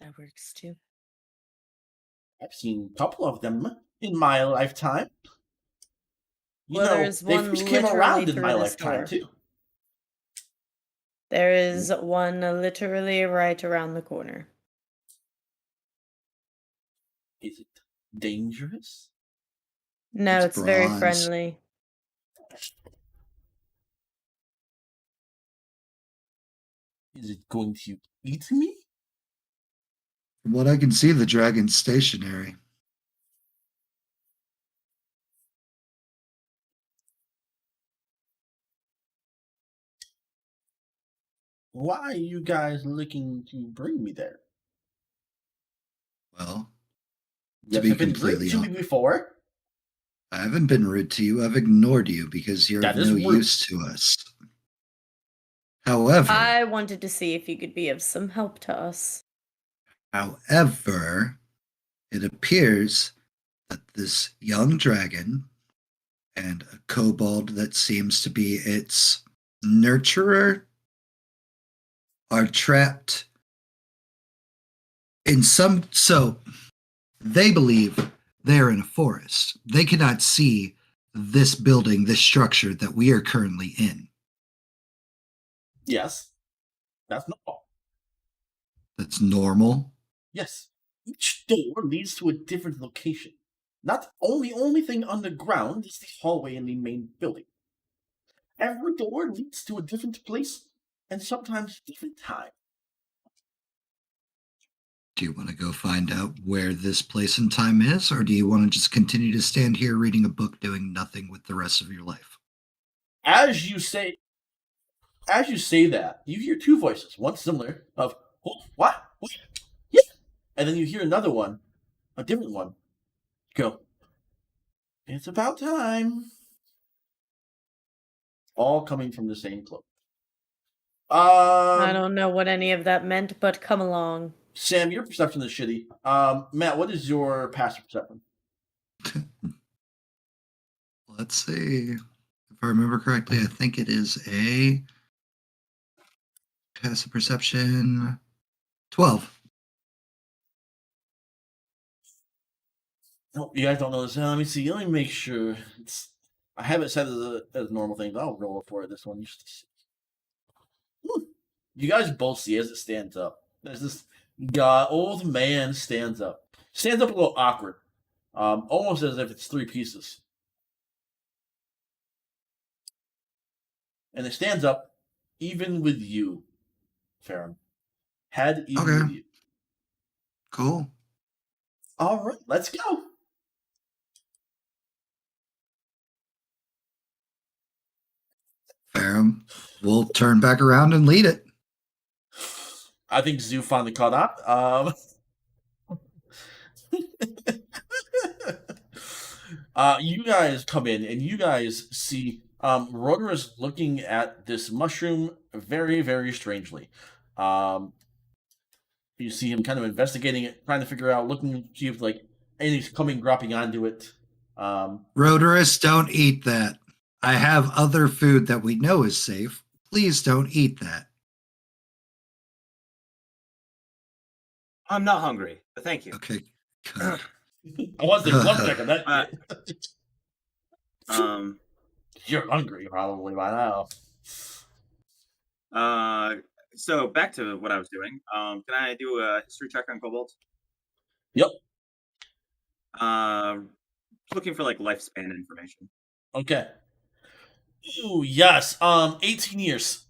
That works too. I've seen a couple of them in my lifetime. You Well, know, there's they one first came literally around in through my this lifetime door. too. There is one literally right around the corner. Is it dangerous? No, It's it's very bronze. friendly. Is it going to eat me? From what I can see, the dragon's stationary. Why are you guys looking to bring me there? Well, You be have been rude completely to me before. I haven't been rude to you. I've ignored you because you're That of is no rude. use to us. However, I wanted to see if you could be of some help to us. however, it appears that this young dragon and a kobold that seems to be its nurturer are trapped in some. So they believe they're in a forest. They cannot see this building, this structure that we are currently in. Yes, that's normal. That's normal. Yes, each door leads to a different location. Not only thing underground is the hallway in the main building. Every door leads to a different place and sometimes different time. Do you want to go find out where this place and time is, or do you want to just continue to stand here reading a book doing nothing with the rest of your life? As you say that, you hear two voices, one similar of oh, what? Yeah. And then you hear another one, a different one, go, it's about time. All coming from the same cloak. I don't know what any of that meant, but come along. Sam, your perception is shitty. Matt, what is your passive perception? Let's see. If I remember correctly, I think it is a passive perception 12. No, you guys don't know this. Let me see. Let me make sure. I have it set as a normal thing, but I'll roll it for this one. You guys both see as it stands up. There's this old man stands up. Stands up a little awkward. Almost as if it's three pieces. And it stands up even with you, Farron. Head even Okay. with you. Cool. All right, let's go. Farum will turn back around and lead it. I think Zoo finally caught up. You guys come in and you guys see Rotor is looking at this mushroom very, very strangely. You see him kind of investigating it, trying to figure out, looking to see if like anything's coming, dropping onto it. Rotorus, don't eat that. I have other food that we know is safe. Please don't eat that. I'm not hungry, but thank you. Okay. Good. I was the glove check on that. You're hungry probably by now. So back to what I was doing. Can I do a history check on kobolds? Yep. Looking for like lifespan information. Okay. Ooh, yes. 18 years.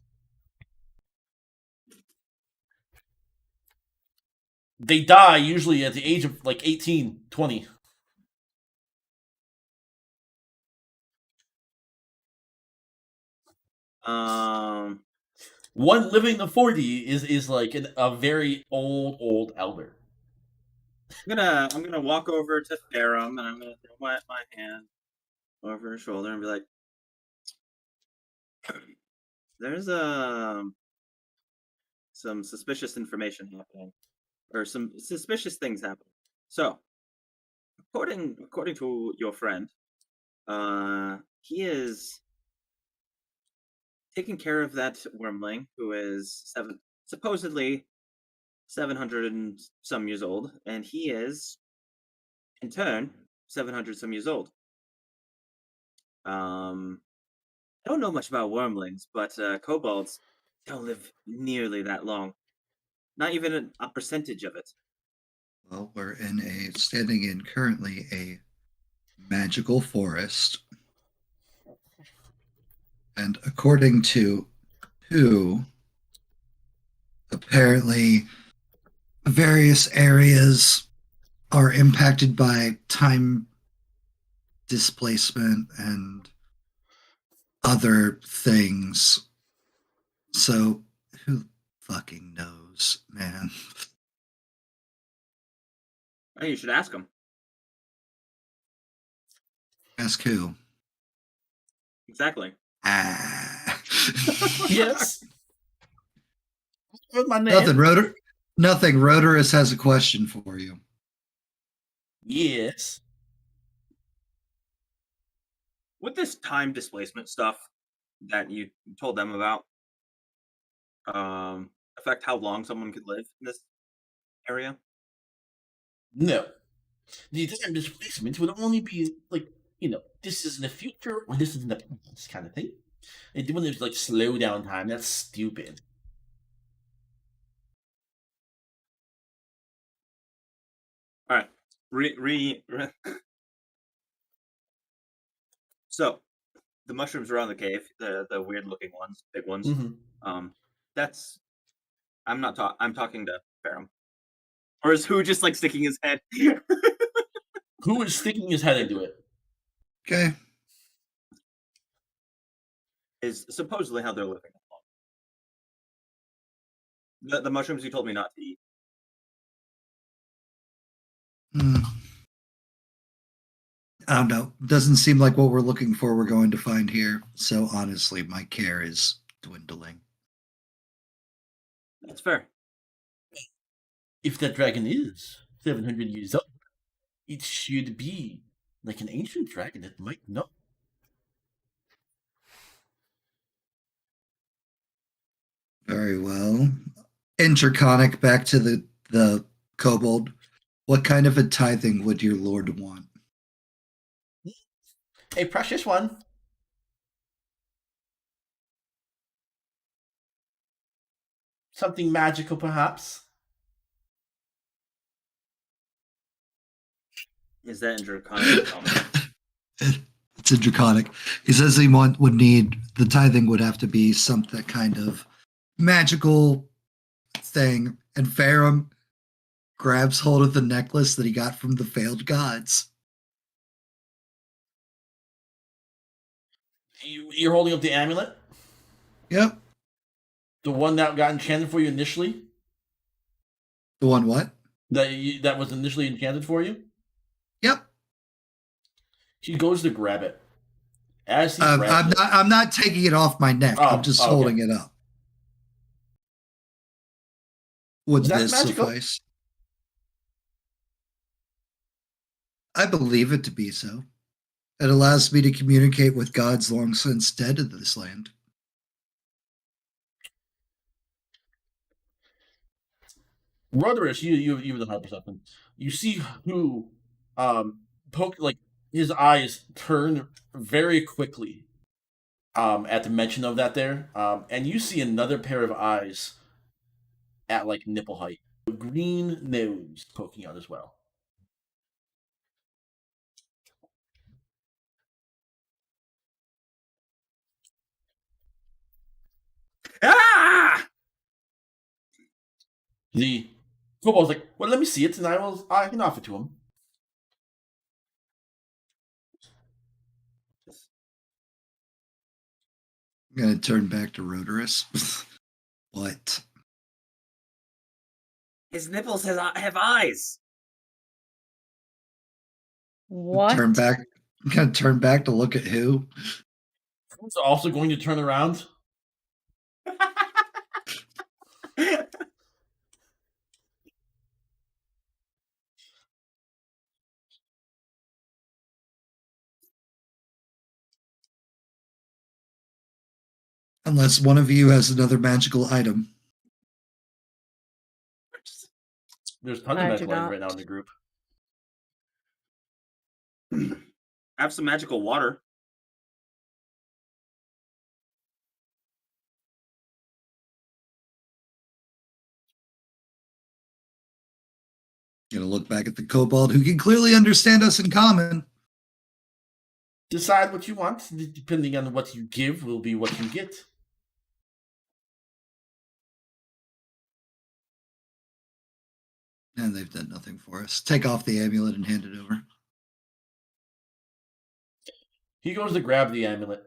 They die usually at the age of like 18, 20. One living to 40 is like a very old elder. I'm gonna walk over to Farum and I'm gonna throw my hand over her shoulder and be like, "There's some suspicious information happening, or some suspicious things happening. So, according to your friend, He is taking care of that wormling who is supposedly 700 and some years old, and he is, in turn, 700 some years old. I don't know much about wormlings, but kobolds don't live nearly that long. Not even a percentage of it. Well, we're standing in currently a magical forest. And according to who, apparently various areas are impacted by time displacement and other things. So who fucking knows, man? Oh, you should ask him. Ask who? Exactly. Ah. Yes. What's my name? Nothing. Rotorus has a question for you. Yes. With this time displacement stuff that you told them about, affect how long someone could live in this area? No. The time displacement would only be like, this is in the future or this is in the past kind of thing. And when there's like slow down time, that's stupid. All right. So, the mushrooms around the cave, the weird looking ones, big ones. Mm-hmm. That's. I'm talking to Ferrum. Or is who just like sticking his head? Who is sticking his head into it? Okay. Is supposedly how they're living. The mushrooms you told me not to eat. I don't know. Doesn't seem like what we're looking for we're going to find here. So honestly, my care is dwindling. That's fair. If that dragon is 700 years old, it should be like an ancient dragon that might know. Very well. Interconic back to the kobold. What kind of a tithing would your lord want? A precious one. Something magical, perhaps. Is that in Draconic? It's in Draconic. He says he would need the tithing would have to be something kind of magical thing. And Ferrum grabs hold of the necklace that he got from the failed gods. You're holding up the amulet? Yep. The one that got enchanted for you initially? The one what? That was initially enchanted for you? Yep. She goes to grab it. As he grabs it, I'm not taking it off my neck. I'm just holding it up. Would this suffice? I believe it to be so. It allows me to communicate with gods long since dead in this land. Roderick, you have the high perception. You see who his eyes turn very quickly at the mention of that there. And you see another pair of eyes at like nipple height. A green nose poking out as well. Ah! The kobold's like, well, let me see it, and I can offer to him. I'm going to turn back to Rotorus. What? His nipples have eyes. What? I'm going to turn back to look at who? Who's also going to turn around? Unless one of you has another magical item. There's tons of I do magical items not. right now in the group. I have some magical water. Gonna look back at the kobold who can clearly understand us in common. Decide what you want. Depending on what you give, will be what you get. And they've done nothing for us. Take off the amulet and hand it over. He goes to grab the amulet.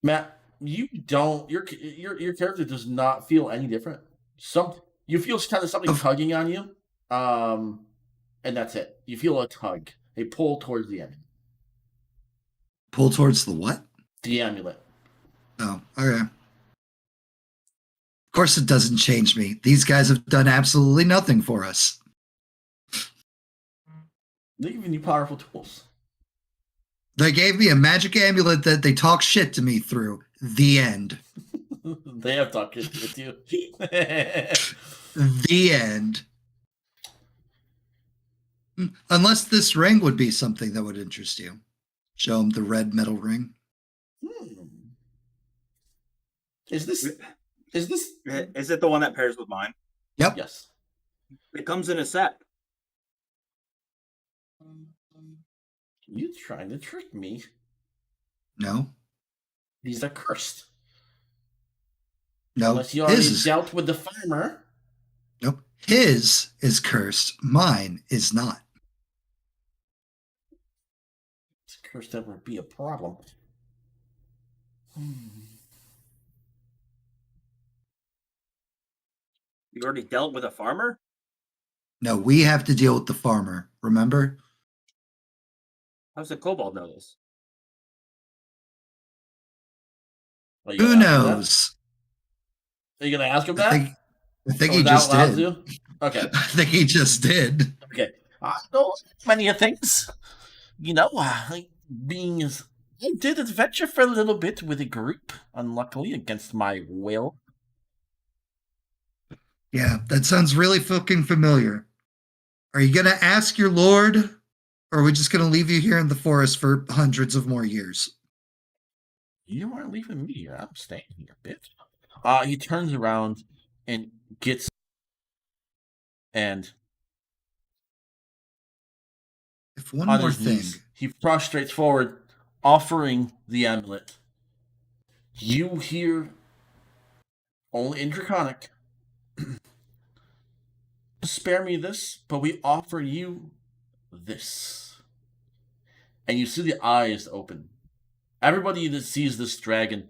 Matt, you don't. Your character does not feel any different. You feel kind of something tugging on you, and that's it. You feel a tug, a pull towards the amulet. Pull towards the what? The amulet. Oh, okay. Of course it doesn't change me. These guys have done absolutely nothing for us. They're giving you powerful tools. They gave me a magic amulet that they talk shit to me through. The end. They have talked shit with you. The end. Unless this ring would be something that would interest you. Show him the red metal ring. Is this? Is it the one that pairs with mine? Yep. Yes. It comes in a set. You trying to trick me? No. These are cursed. No. Unless you already His dealt with the farmer. Nope. His is cursed. Mine is not. It's cursed, that would be a problem. You already dealt with a farmer? No, we have to deal with the farmer. Remember? How's the kobold know this? Are you Who gonna ask him that? knows? Are you gonna ask him I that? think Or he is that just allowed did. to? Okay. I think he just did. Okay. I know many things. You know, I did adventure for a little bit with a group, unluckily against my will. Yeah, that sounds really fucking familiar. Are you going to ask your lord, or are we just going to leave you here in the forest for hundreds of more years? You aren't leaving me here. I'm staying here, bitch. He turns around and gets and If one on more his thing, knees, he prostrates forward, offering the amulet. You hear only in Draconic. Spare me this, but we offer you this. And you see the eyes open. Everybody that sees this dragon,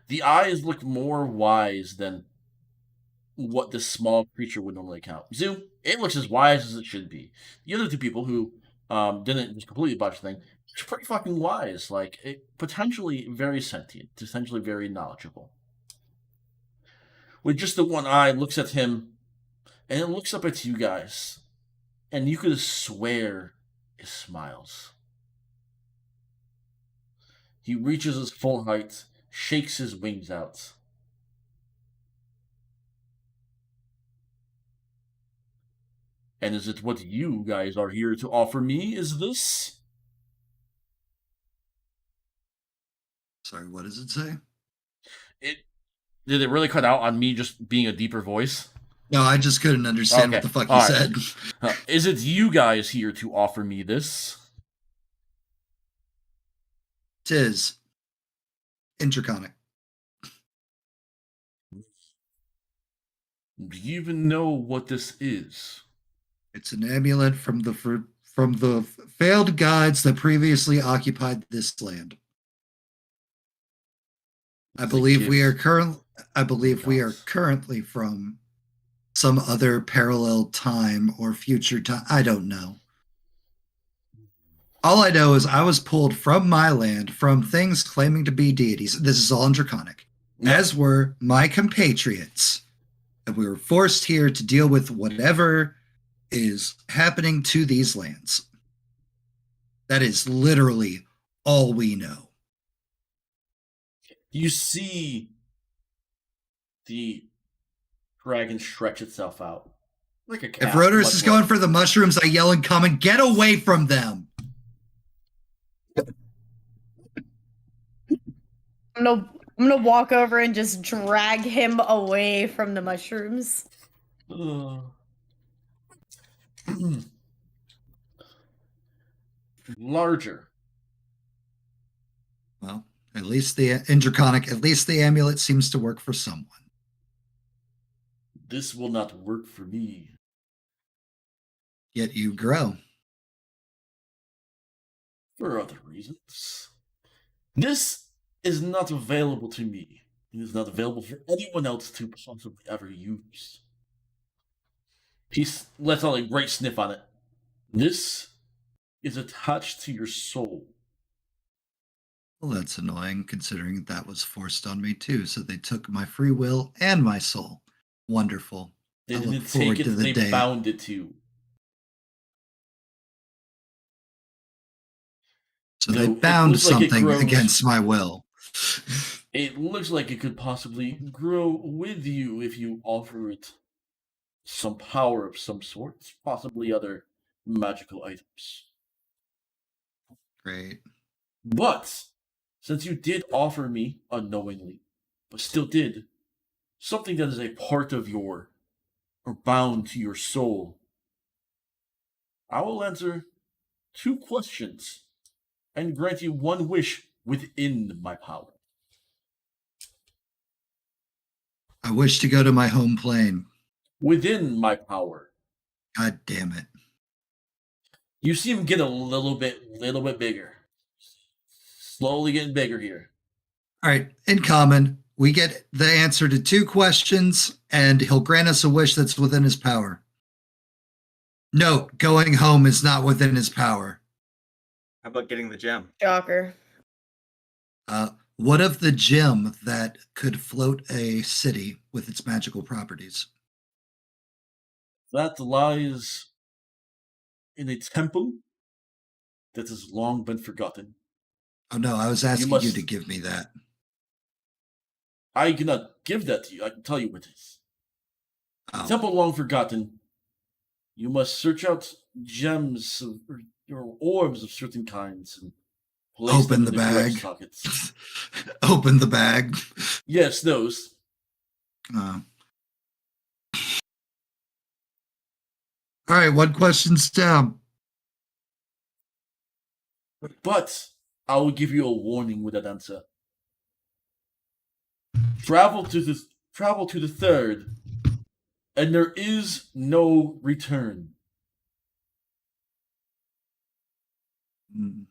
the eyes look more wise than what this small creature would normally count. Zoom, it looks as wise as it should be. The other two people who didn't just completely botch the thing, it's pretty fucking wise. Like, potentially very sentient, potentially very knowledgeable. With just the one eye, looks at him, and it looks up at you guys, and you could swear it smiles. He reaches his full height, shakes his wings out. And is it what you guys are here to offer me? Is this? sorry, what does it say? Did it really cut out on me just being a deeper voice? No, I just couldn't understand Okay, what the fuck you all right. said. Is it you guys here to offer me this? Tis Intraconic. Do you even know what this is? It's an amulet from the failed gods that previously occupied this land. I It's a believe we are gift. currently from some other parallel time or future time. I don't know. All I know is I was pulled from my land from things claiming to be deities. This is all in Draconic, as were my compatriots. And we were forced here to deal with whatever is happening to these lands. That is literally all we know. You see the dragon stretch itself out like a cat. If Rotors is going for the mushrooms, I yell in common, "Get away from them!" I'm gonna walk over and just drag him away from the mushrooms. Larger. Well, at least the amulet seems to work for someone. This will not work for me. Yet you grow. For other reasons. This is not available to me. It is not available for anyone else to possibly ever use. He lets out a great sniff on it. This is attached to your soul. Well, that's annoying, considering that was forced on me too. So they took my free will and my soul. Wonderful. They I look didn't forward take it, to the they day. bound it to. So No, they it bound looks like it something grows- against my will. It looks like it could possibly grow with you if you offer it some power of some sort, possibly other magical items. Great. But since you did offer me unknowingly, but still did, something that is a part of your, or bound to your soul, I will answer 2 questions and grant you 1 wish within my power. I wish to go to my home plane. Within my power. God damn it. You see him get a little bit bigger. Slowly getting bigger here. All right. In common, we get the answer to 2 questions, and he'll grant us a wish that's within his power. Note, going home is not within his power. How about getting the gem? Shocker. What of the gem that could float a city with its magical properties? That lies in a temple that has long been forgotten. Oh no, I was asking you must- to give me that. I cannot give that to you. I can tell you what it is. Oh, Temple long forgotten. You must search out gems or orbs of certain kinds and place Open them the in correct bag. sockets. Open the bag. Yes, those. All right, 1 question's down. But I will give you a warning with that answer. Travel to the 3rd, and there is no return. Mm,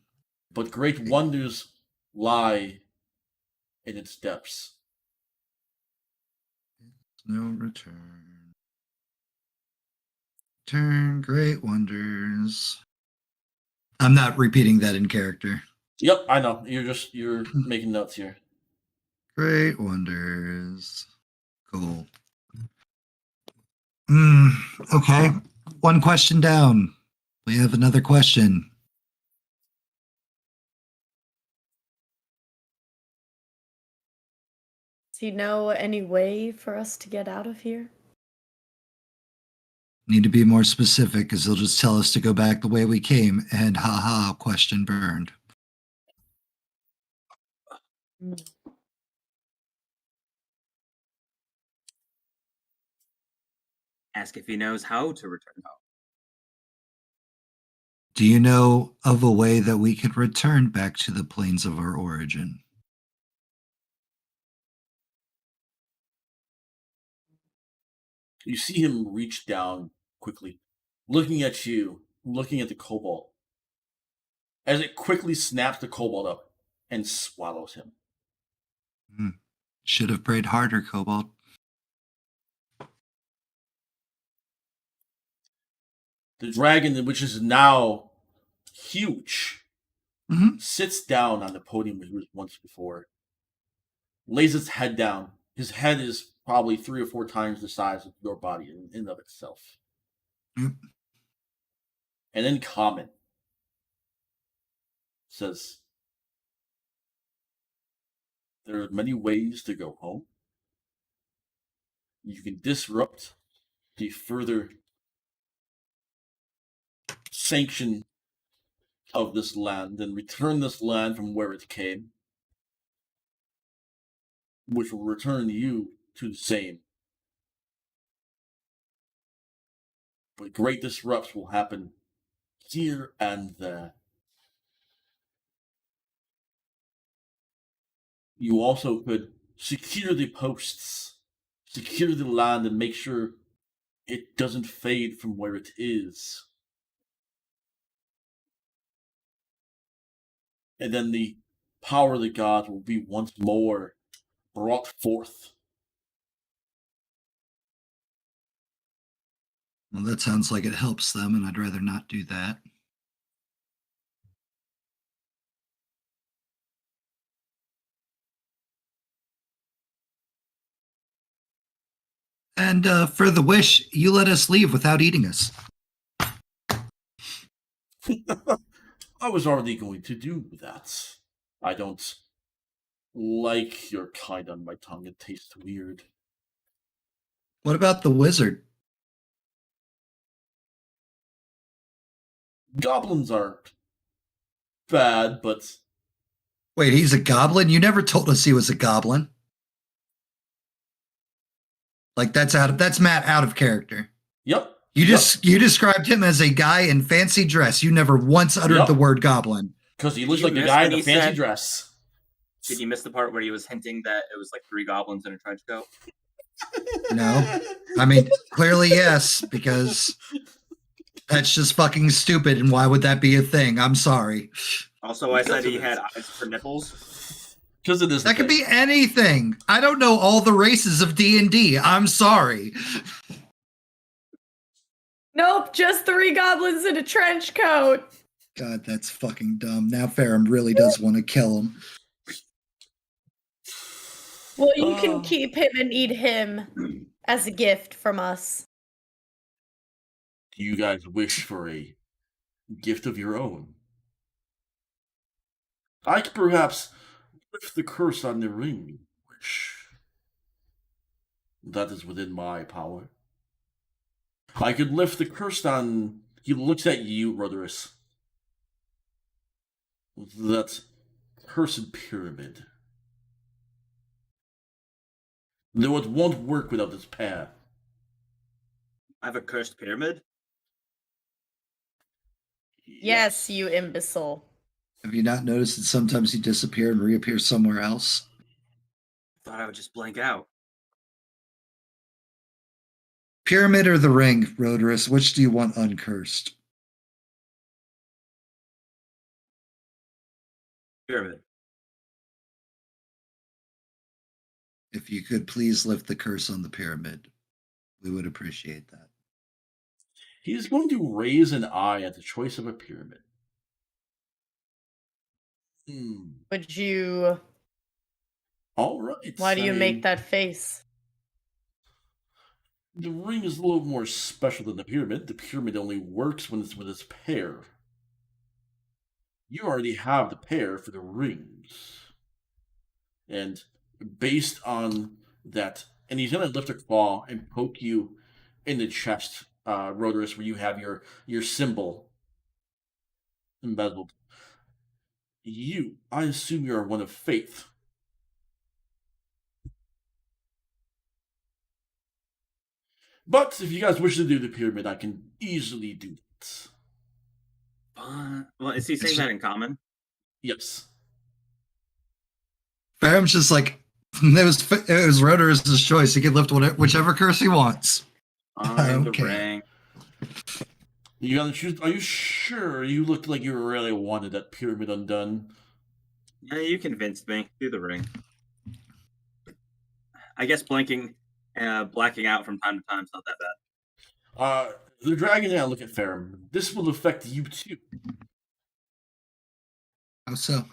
But great wonders lie in its depths. No return. Turn great wonders. I'm not repeating that in character. Yep, I know. You're making notes here. Great wonders. Cool. Okay. 1 question down. We have another question. Do you know any way for us to get out of here? Need to be more specific because they'll just tell us to go back the way we came and haha, question burned. Ask if he knows how to return home. Do you know of a way that we could return back to the plains of our origin? You see him reach down quickly, looking at you, looking at the cobalt, as it quickly snaps the cobalt up and swallows him. Should have prayed harder, Cobalt. The dragon, which is now huge, Mhm. sits down on the podium where he was once before, lays its head down. His head is probably 3 or 4 times the size of your body in and of itself. Yep. And then Common says, There are many ways to go home. You can disrupt the further sanction of this land and return this land from where it came, which will return you to the same. But great disrupts will happen here and there. You also could secure the posts, secure the land, and make sure it doesn't fade from where it is. And then the power of the gods will be once more brought forth. Well, that sounds like it helps them, and I'd rather not do that. And for the wish, you let us leave without eating us. I was already going to do that. I don't like your kind on my tongue. It tastes weird. What about the wizard? Goblins aren't bad, but Wait, he's a goblin? You never told us he was a goblin. Like that's Matt out of character. yep. You described him as a guy in fancy dress. You never once uttered Yep. the word goblin. Because he Did looks you like a miss guy when in a he fancy said- dress. Did you miss the part where he was hinting that it was like 3 goblins in a trench coat? No. I mean, clearly yes, because that's just fucking stupid, and why would that be a thing? I'm sorry. Also, I said he had eyes for nipples. Because it is. That could be anything. I don't know all the races of D&D. I'm sorry. Nope, just 3 goblins in a trench coat. God, that's fucking dumb. Now Ferrum really does want to kill him. Well, you Oh. can keep him and eat him as a gift from us. Do you guys wish for a gift of your own? I could perhaps lift the curse on the ring. Wish. That is within my power. I could lift the curse on. He looks at you, Rodorus. That cursed pyramid. Though it won't work without its path. I have a cursed pyramid. Yes, you imbecile. Have you not noticed that sometimes you disappear and reappear somewhere else? Thought I would just blank out. Pyramid or the ring, Rodorus? Which do you want uncursed? Pyramid. If you could please lift the curse on the pyramid, we would appreciate that. He's going to raise an eye at the choice of a pyramid. Would you... All right. Why do I you mean, make that face? The ring is a little more special than the pyramid. The pyramid only works when it's with its pair. You already have the pair for the rings. And based on that, and he's going to lift a claw and poke you in the chest, Rodorus, where you have your symbol embezzled. I assume you are one of faith. But if you guys wish to do the pyramid, I can easily do that. Well, is he saying that in common? Yes. Ferrum's just like, it was Rodorus' choice. He can lift whichever curse he wants. On the Okay. ring. You gotta choose. Are you sure? You looked like you really wanted that pyramid undone. Yeah, you convinced me. Do the ring. I guess blacking out from time to time is not that bad. The dragon and I look at Ferrum. This will affect you too. How so?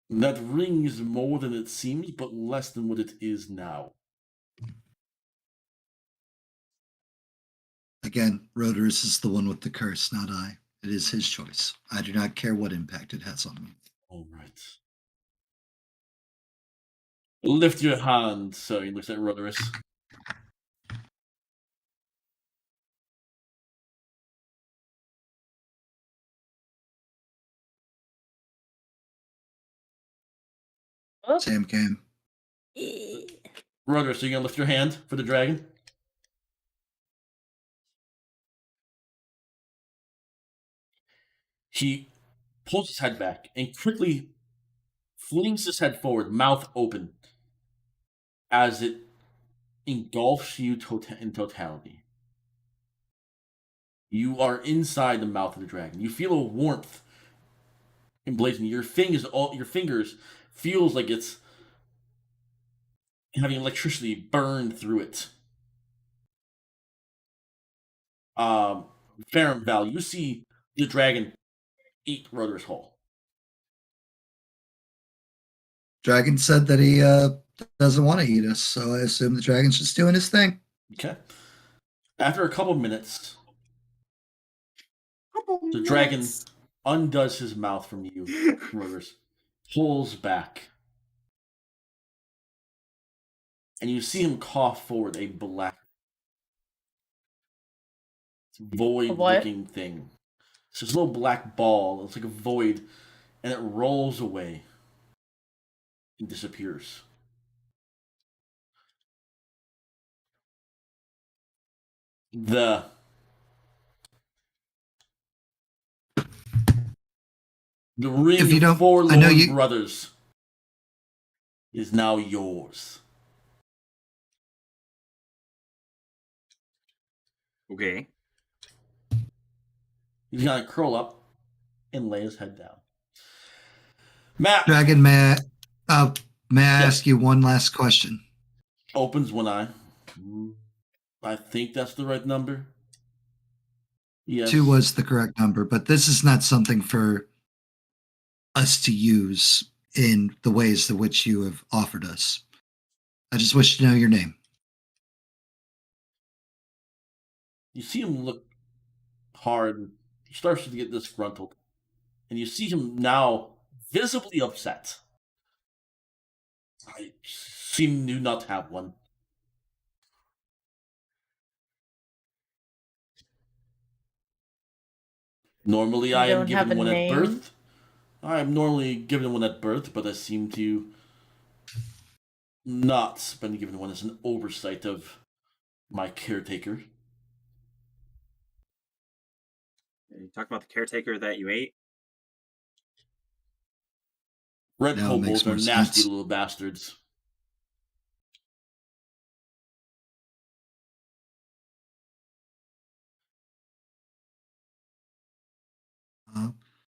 That ring is more than it seems, but less than what it is now. Again, Rodorus is the one with the curse, not I. It is his choice. I do not care what impact it has on me. All right. Lift your hand. So he looks at Rudderus. Oh, Sam came. Rudderus, are you gonna lift your hand for the dragon? He pulls his head back and quickly flings his head forward, mouth open, as it engulfs you in totality. You are inside the mouth of the dragon. You feel a warmth emblazoned. Your fingers feels like it's having electricity burned through it. Farum Val, you see the dragon eat Rudderus whole. Dragon said that he doesn't want to eat us, so I assume the dragon's just doing his thing. Okay. After a couple minutes, the dragon undoes his mouth from you, Rudderus, pulls back, and you see him cough forward a black, void-looking thing. It's this little black ball. It's like a void, and it rolls away and disappears. The ring If you of don't- four I know lord you- brothers is now yours. Okay. He's gonna curl up and lay his head down. Matt Dragon, may I Yes. ask you one last question? opens one eye. I think that's the right number. Yes. 2 was the correct number, but this is not something for us to use in the ways in which you have offered us. I just wish to know your name. You see him look hard. He starts to get disgruntled. And you see him now visibly upset. I seem to not have one. Normally, You I am don't have given a one at name? birth. I am normally given one at birth, but I seem to not been given one as an oversight of my caretaker. You talk about the caretaker that you ate. Red Now it makes kobolds are more nasty sense. little bastards.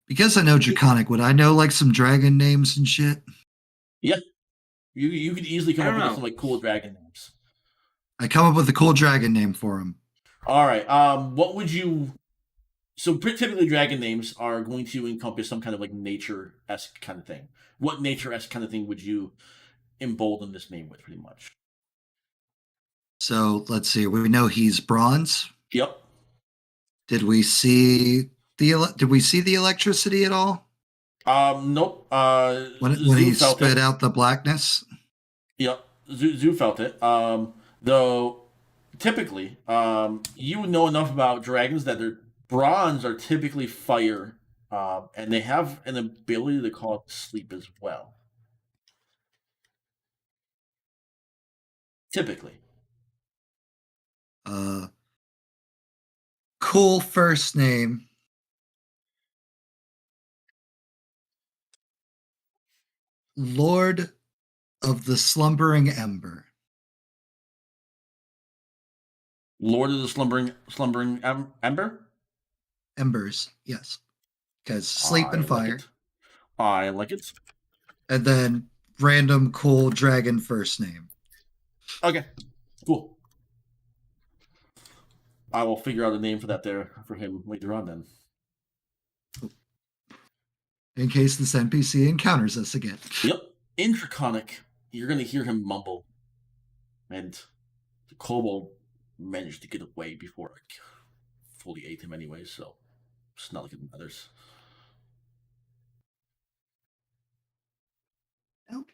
Because I know Draconic, would I know like some dragon names and shit? You could easily come I up don't with know. some like cool dragon names. I come up with a cool dragon name for him. All right. What would you? So typically, dragon names are going to encompass some kind of like nature-esque kind of thing. What nature-esque kind of thing would you embolden this name with, pretty much? So let's see. We know he's bronze. Yep. Did we see the electricity at all Nope. when Zoo he felt spit it. out the blackness? Yep. Zoo felt it. Though typically, you know enough about dragons that their bronze are typically fire, and they have an ability to call it sleep as well. Typically. Cool first name. Lord of the Slumbering Ember. Lord of the Slumbering Ember? Embers, yes. Because sleep and I like fire. it. I like it. And then random cool dragon first name. Okay, cool. I will figure out a name for that there for him later on then. In case this NPC encounters us again. Yep. In Draconic, you're going to hear him mumble. And the kobold managed to get away before I fully ate him anyway, so it's not like it matters. Nope.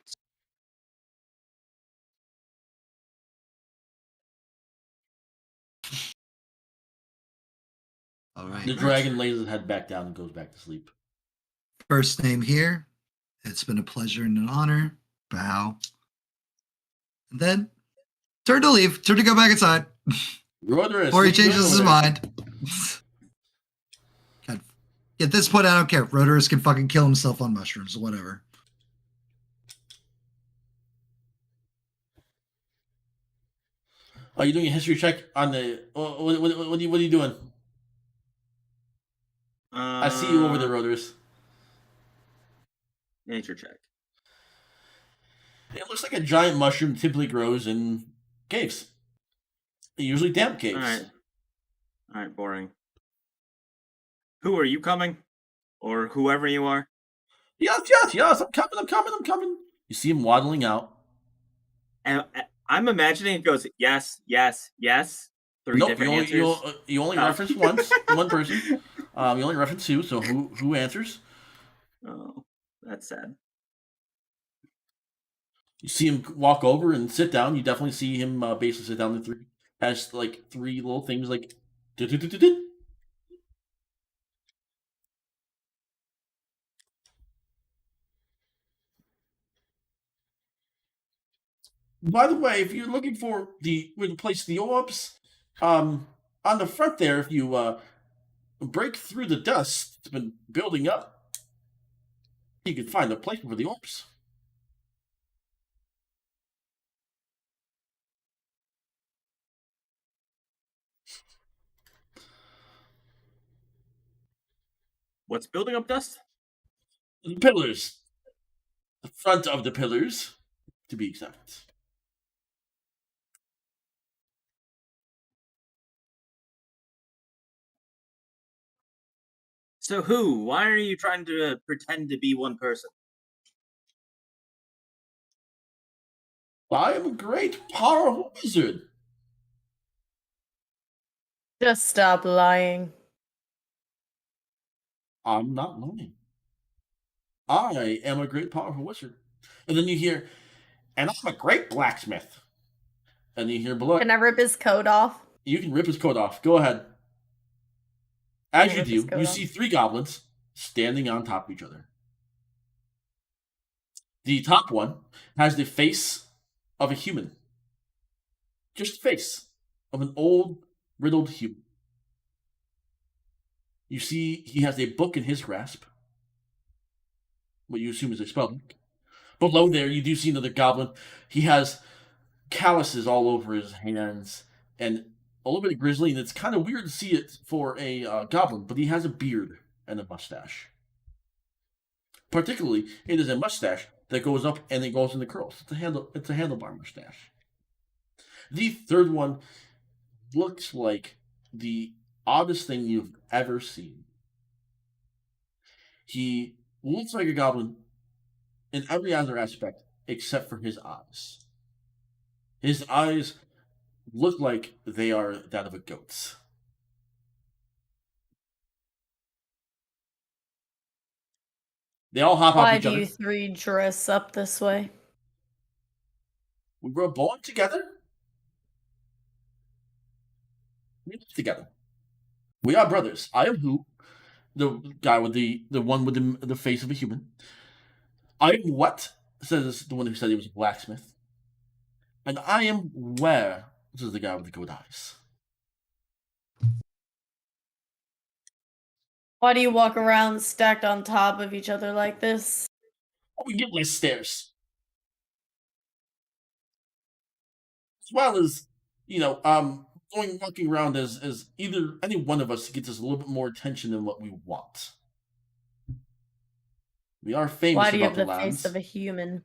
All right. The dragon lays his head back down and goes back to sleep. First name here. It's been a pleasure and an honor. Bow. And then turn to leave. Turn to go back inside. Roderick, Or he changes his mind. God. At this point, I don't care. Rodorus can fucking kill himself on mushrooms, whatever. Are you doing a history check on the? What are you doing? I see you over there, Roderick. Nature check. It looks like a giant mushroom typically grows in caves. Usually damp caves. All right, boring. Who are you coming? Or whoever you are? Yes, I'm coming. You see him waddling out. And I'm imagining it goes, yes. Three Nope, different answers. you only Oh. reference one person. You only reference two, so who answers? Oh, that's sad. You see him walk over and sit down. You definitely see him basically sit down. Has like three little things like. By the way, if you're looking for where to place the orbs, on the front there, if you break through the dust that's been building up, you can find a placement for the orbs. What's building up dust? The pillars. The front of the pillars, to be exact. So who? Why are you trying to pretend to be one person? I am a great, powerful wizard. Just stop lying. I'm not lying. I am a great, powerful wizard. And then you hear, and I'm a great blacksmith. And you hear below. Can I rip his coat off? You can rip his coat off. Go ahead. As Can I you rip his do, coat you off? see three goblins standing on top of each other. The top one has the face of a human. Just the face of an old, riddled human. You see he has a book in his grasp. What you assume is a spell book. Below there, you do see another goblin. He has calluses all over his hands and a little bit of grizzly, and it's kind of weird to see it for a goblin, but he has a beard and a mustache. Particularly, it is a mustache that goes up and it goes into curls. It's a handlebar mustache. The third one looks like the oddest thing you've ever seen. He looks like a goblin in every other aspect except for his eyes. His eyes look like they are that of a goat's. They all hop off Why each do other. you three dress up this way? We were born together. We live together. We are brothers. I am who? The guy with the one with the face of a human. I am what? Says the one who said he was a blacksmith. And I am where? This is the guy with the good eyes. Why do you walk around stacked on top of each other like this? Oh, we get less stairs. As well as, walking around as either any one of us gets us a little bit more attention than what we want. We are famous Why do you about have the the lands. face of a human?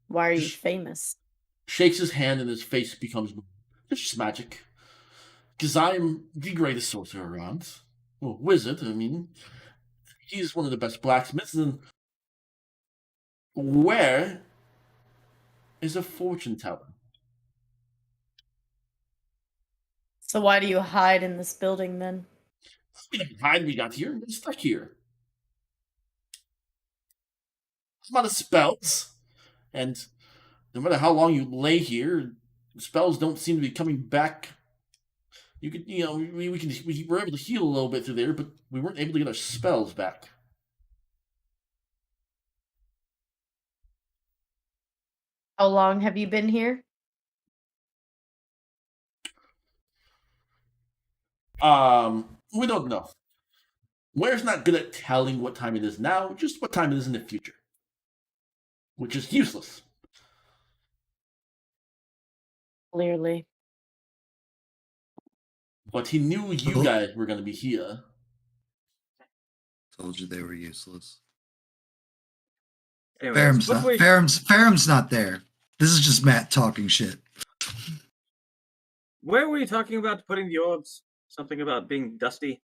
Why are you famous? Shakes his hand and his face becomes just magic. Because I am the greatest sorcerer around. Well, wizard, I mean. He's one of the best blacksmiths. And where is a fortune teller? So why do you hide in this building then? We didn't hide, we got here. We're stuck here. I'm out of spells. And no matter how long you lay here, spells don't seem to be coming back. You could, we were able to heal a little bit through there, but we weren't able to get our spells back. How long have you been here? We don't know. Ware's not good at telling what time it is now, just what time it is in the future, which is useless. Clearly. But he knew you Oh. guys were going to be here. Told you they were useless. Anyways, Faram's not there. This is just Matt talking shit. where were you talking about putting the orbs? Something about being dusty.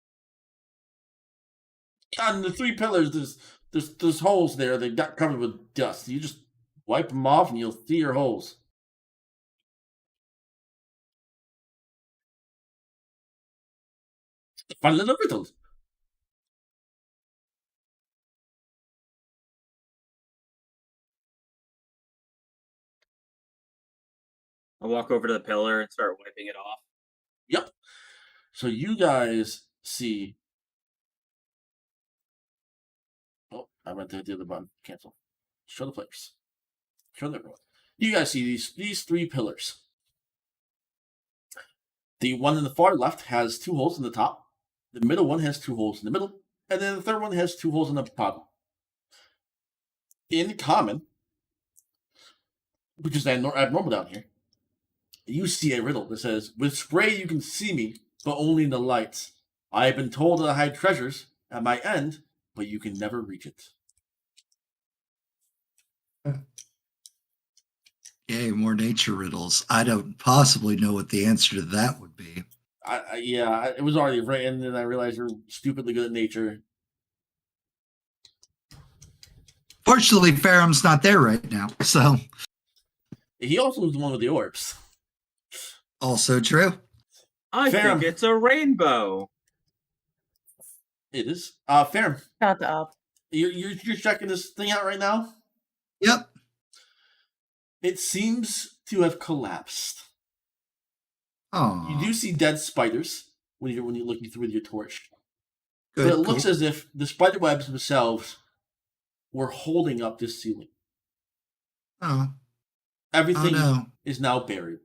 On the 3 pillars, there's holes there. They got covered with dust. You just wipe them off, and you'll see your holes. Fun little riddles. I'll walk over to the pillar and start wiping it off. Yep. So you guys see. Oh, I went to the other button. Cancel. Show the players. Show everyone. You guys see these 3 pillars. The one in the far left has 2 holes in the top. The middle one has 2 holes in the middle. And then the third one has 2 holes in the bottom. In common, which is abnormal down here, you see a riddle that says, "With spray you can see me, but only in the lights. I have been told that I hide treasures at my end, but you can never reach it." Yay, more nature riddles. I don't possibly know what the answer to that would be. It was already written, and I realized you're stupidly good at nature. Fortunately, Faram's not there right now, so He also was the one with the orbs. also true. I Farum. think it's a rainbow. It is. Farum, Shut up. you're checking this thing out right now? Yep. It seems to have collapsed. Oh, You do see dead spiders when you're looking through with your torch. good. But it looks cool. as if the spider webs themselves were holding up this ceiling. Oh, Everything no. is now buried.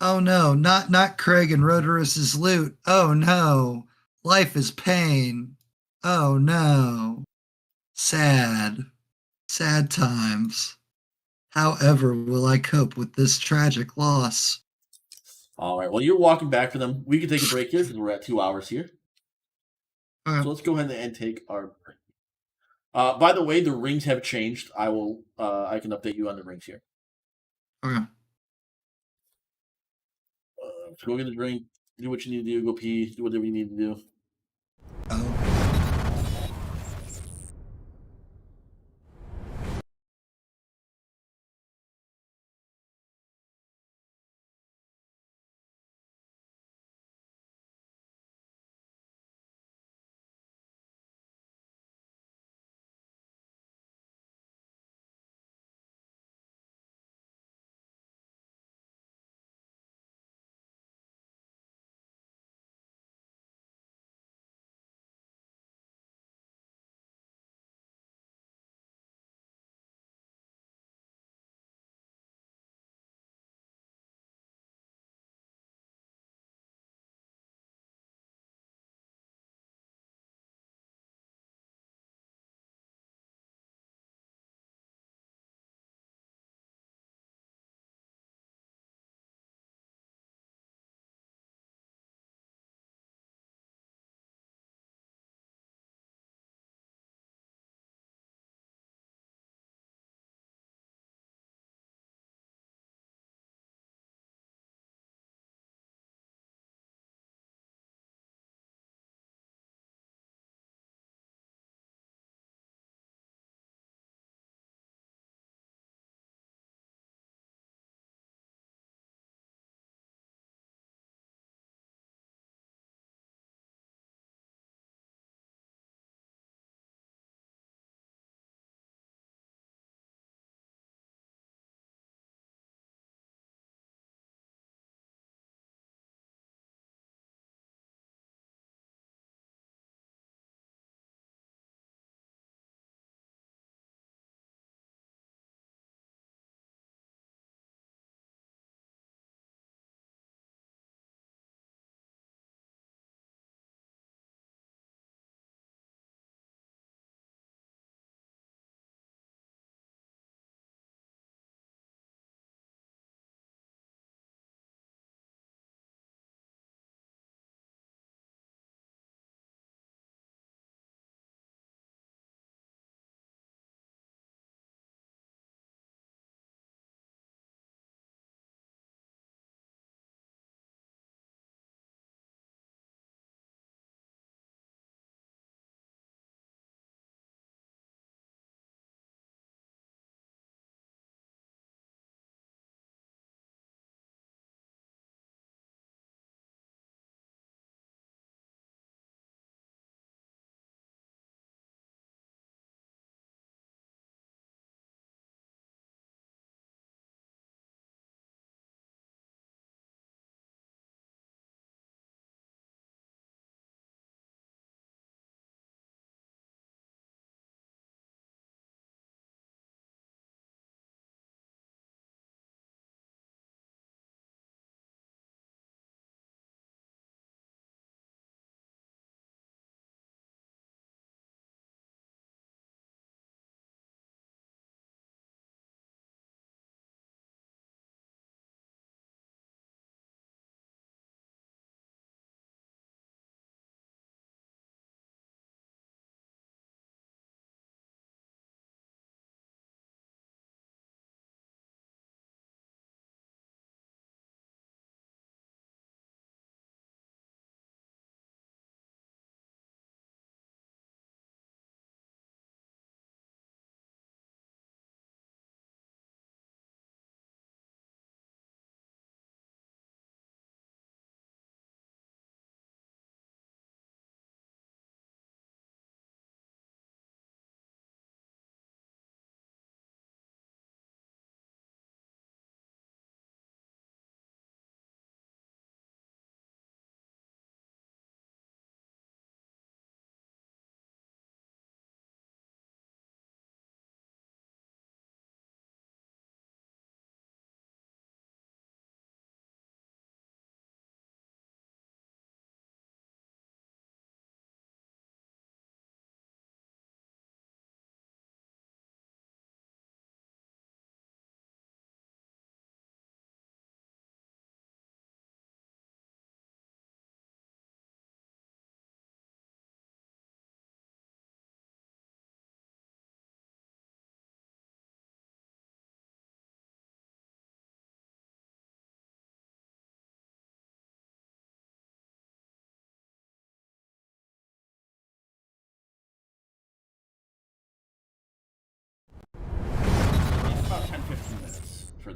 Oh no, not Craig and Roderus's loot. Oh no. Life is pain. Oh no. Sad. Sad times. However will I cope with this tragic loss? All right. Well, you're walking back to them. We can take a break here because we're at 2 hours here. Okay. So let's go ahead and take our break. By the way, the rings have changed. I can update you on the rings here. Okay. So go get a drink. Do what you need to do. Go pee. Do whatever you need to do. Oh.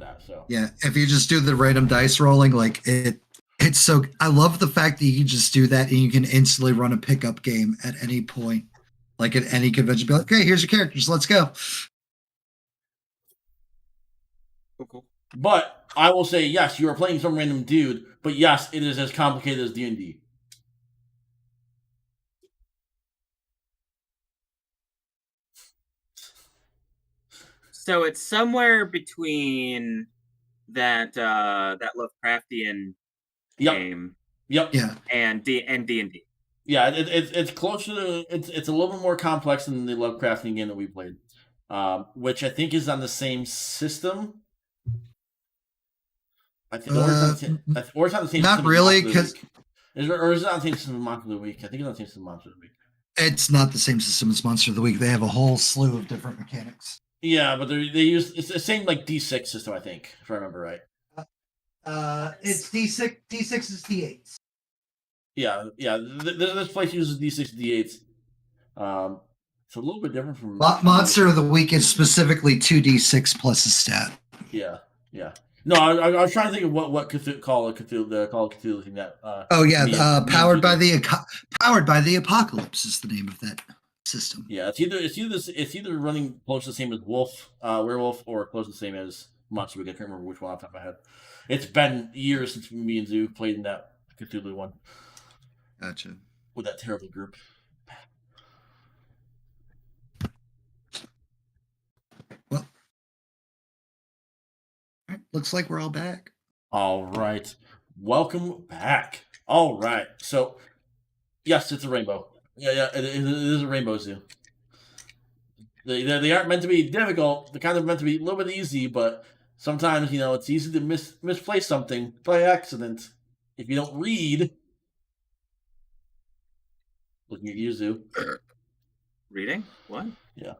that. So Yeah, if you just do the random dice rolling, like it's so. I love the fact that you can just do that and you can instantly run a pickup game at any point, like at any convention. Be like, okay, here's your characters, let's go. Cool. but I will say, yes, you are playing some random dude, but yes, it is as complicated as D&D. So it's somewhere between that Lovecraftian Yep. game Yep. Yeah, and D&D. Yeah, it's closer to it's a little bit more complex than the Lovecraftian game that we played, which I think is on the same system. I think, or it's on the same. not system as really, Monster of the 'cause- Week. Or is it on the same system as Monster of the Week? I think it's on the same system as Monster of the Week. it's not the same system as Monster of the Week. They have a whole slew of different mechanics. Yeah, but they use it's the same like D6 system, I think, if I remember right. It's D6. D6 is D8s. Yeah. This place uses D6 D8s. It's a little bit different from Monster of the Week is specifically 2D6 plus a stat. Yeah. No, I was trying to think of what Cthulhu, Call of Cthulhu thing that. Oh yeah, me powered and by Cthulhu. the Apocalypse is the name of that system. Yeah, it's either running close to the same as Werewolf, or close to the same as Monster Week. I can't remember which one off the top of my head. It's been years since me and Zoo played in that Cthulhu one Gotcha. with that terrible group. Well, all right, looks like we're all back. All right, welcome back. All right, so yes, it's a rainbow. Yeah, it is a rainbow zoo. They aren't meant to be difficult. They're kind of meant to be a little bit easy, but sometimes, it's easy to misplace something by accident if you don't read. Looking at you, Zoo. Reading? What? Yeah.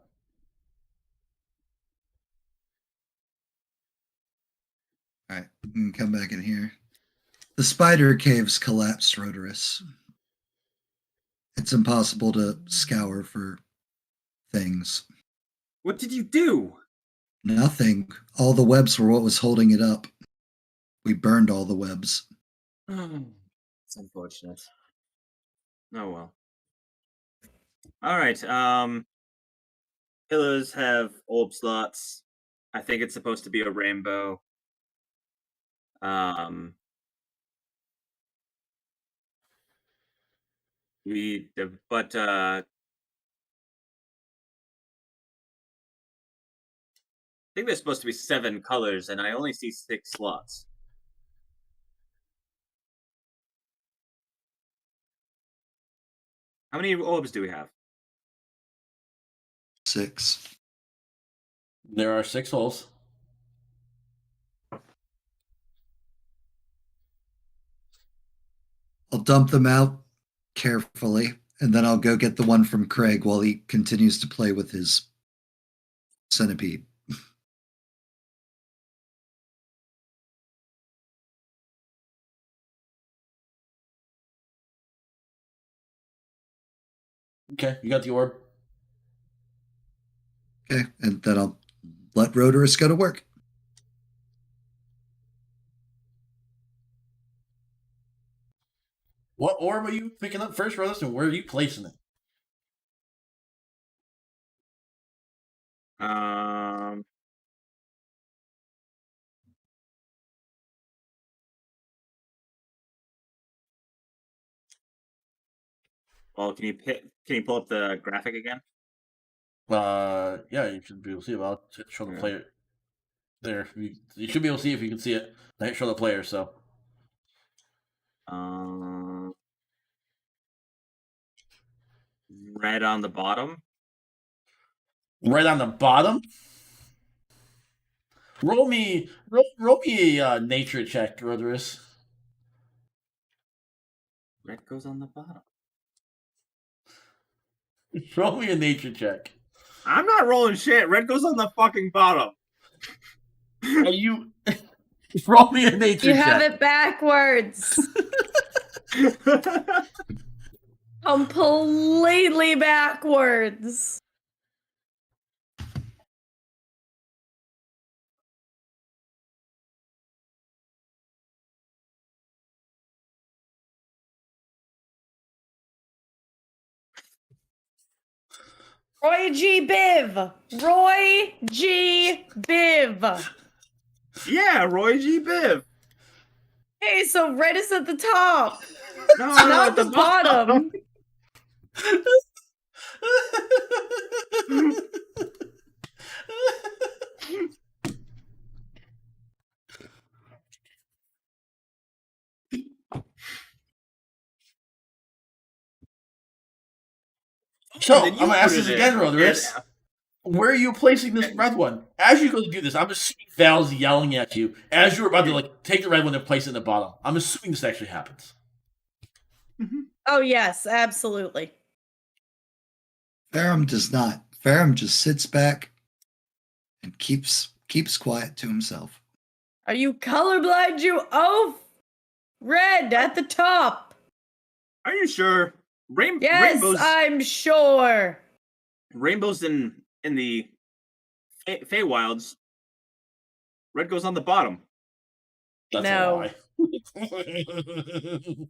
All right, we can come back in here. The spider caves collapsed, Rhodorus. It's impossible to scour for things. What did you do? Nothing. All the webs were what was holding it up. We burned all the webs. It's unfortunate. Oh well. All right. Pillars have orb slots. I think it's supposed to be a rainbow. I think there's supposed to be 7 colors, and I only see 6 slots. How many orbs do we have? 6. There are 6 holes. I'll dump them out carefully, and then I'll go get the one from Craig while he continues to play with his centipede. Okay, you got the orb. Okay, and then I'll let Rhodorus go to work. What orb are you picking up first, Rhodorus, and where are you placing it? Well, can you pull up the graphic again? Yeah, you should be able to see it. I'll show the player there. You should be able to see if you can see it. I show the player, so. Red on the bottom. Right on the bottom. Roll me a nature check, Rhodorus. Red goes on the bottom. Roll me a nature check. I'm not rolling shit. Red goes on the fucking bottom. Are you? Roll me a nature You check. have it backwards. Completely backwards. Roy G. Biv. Roy G. Biv. Yeah, Roy G. Biv. Hey, so red is at the top, No, not at the bottom. So, Then I'm you going to ask put this it again, in. Rodriguez. Where are you placing this red one? As you go to do this, I'm assuming Val's yelling at you as you're about to like take the red one and place it in the bottom. I'm assuming this actually happens. Oh, yes, absolutely. Ferrum does not. Ferrum just sits back and keeps quiet to himself. Are you colorblind, you oaf? Red at the top. Are you sure? Yes, I'm sure. Rainbows in the Feywilds. Red goes on the bottom. That's No. a lie.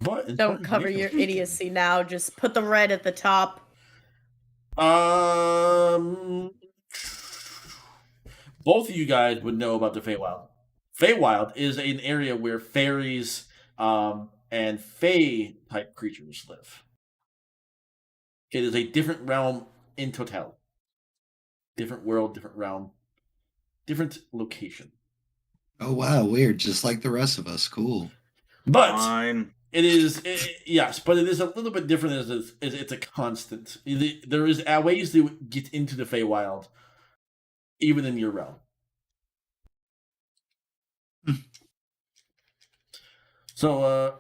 But Don't cover your idiocy now. Just put the red at the top. Both of you guys would know about the Feywild. Feywild is an area where fairies and fey type creatures live. It is a different realm in totality. Different world, different realm, different location. Oh wow, weird. Just like the rest of us. Cool. But Fine. it is yes, but it is a little bit different as it's a constant. There is ways to get into the Feywild, even in your realm. So,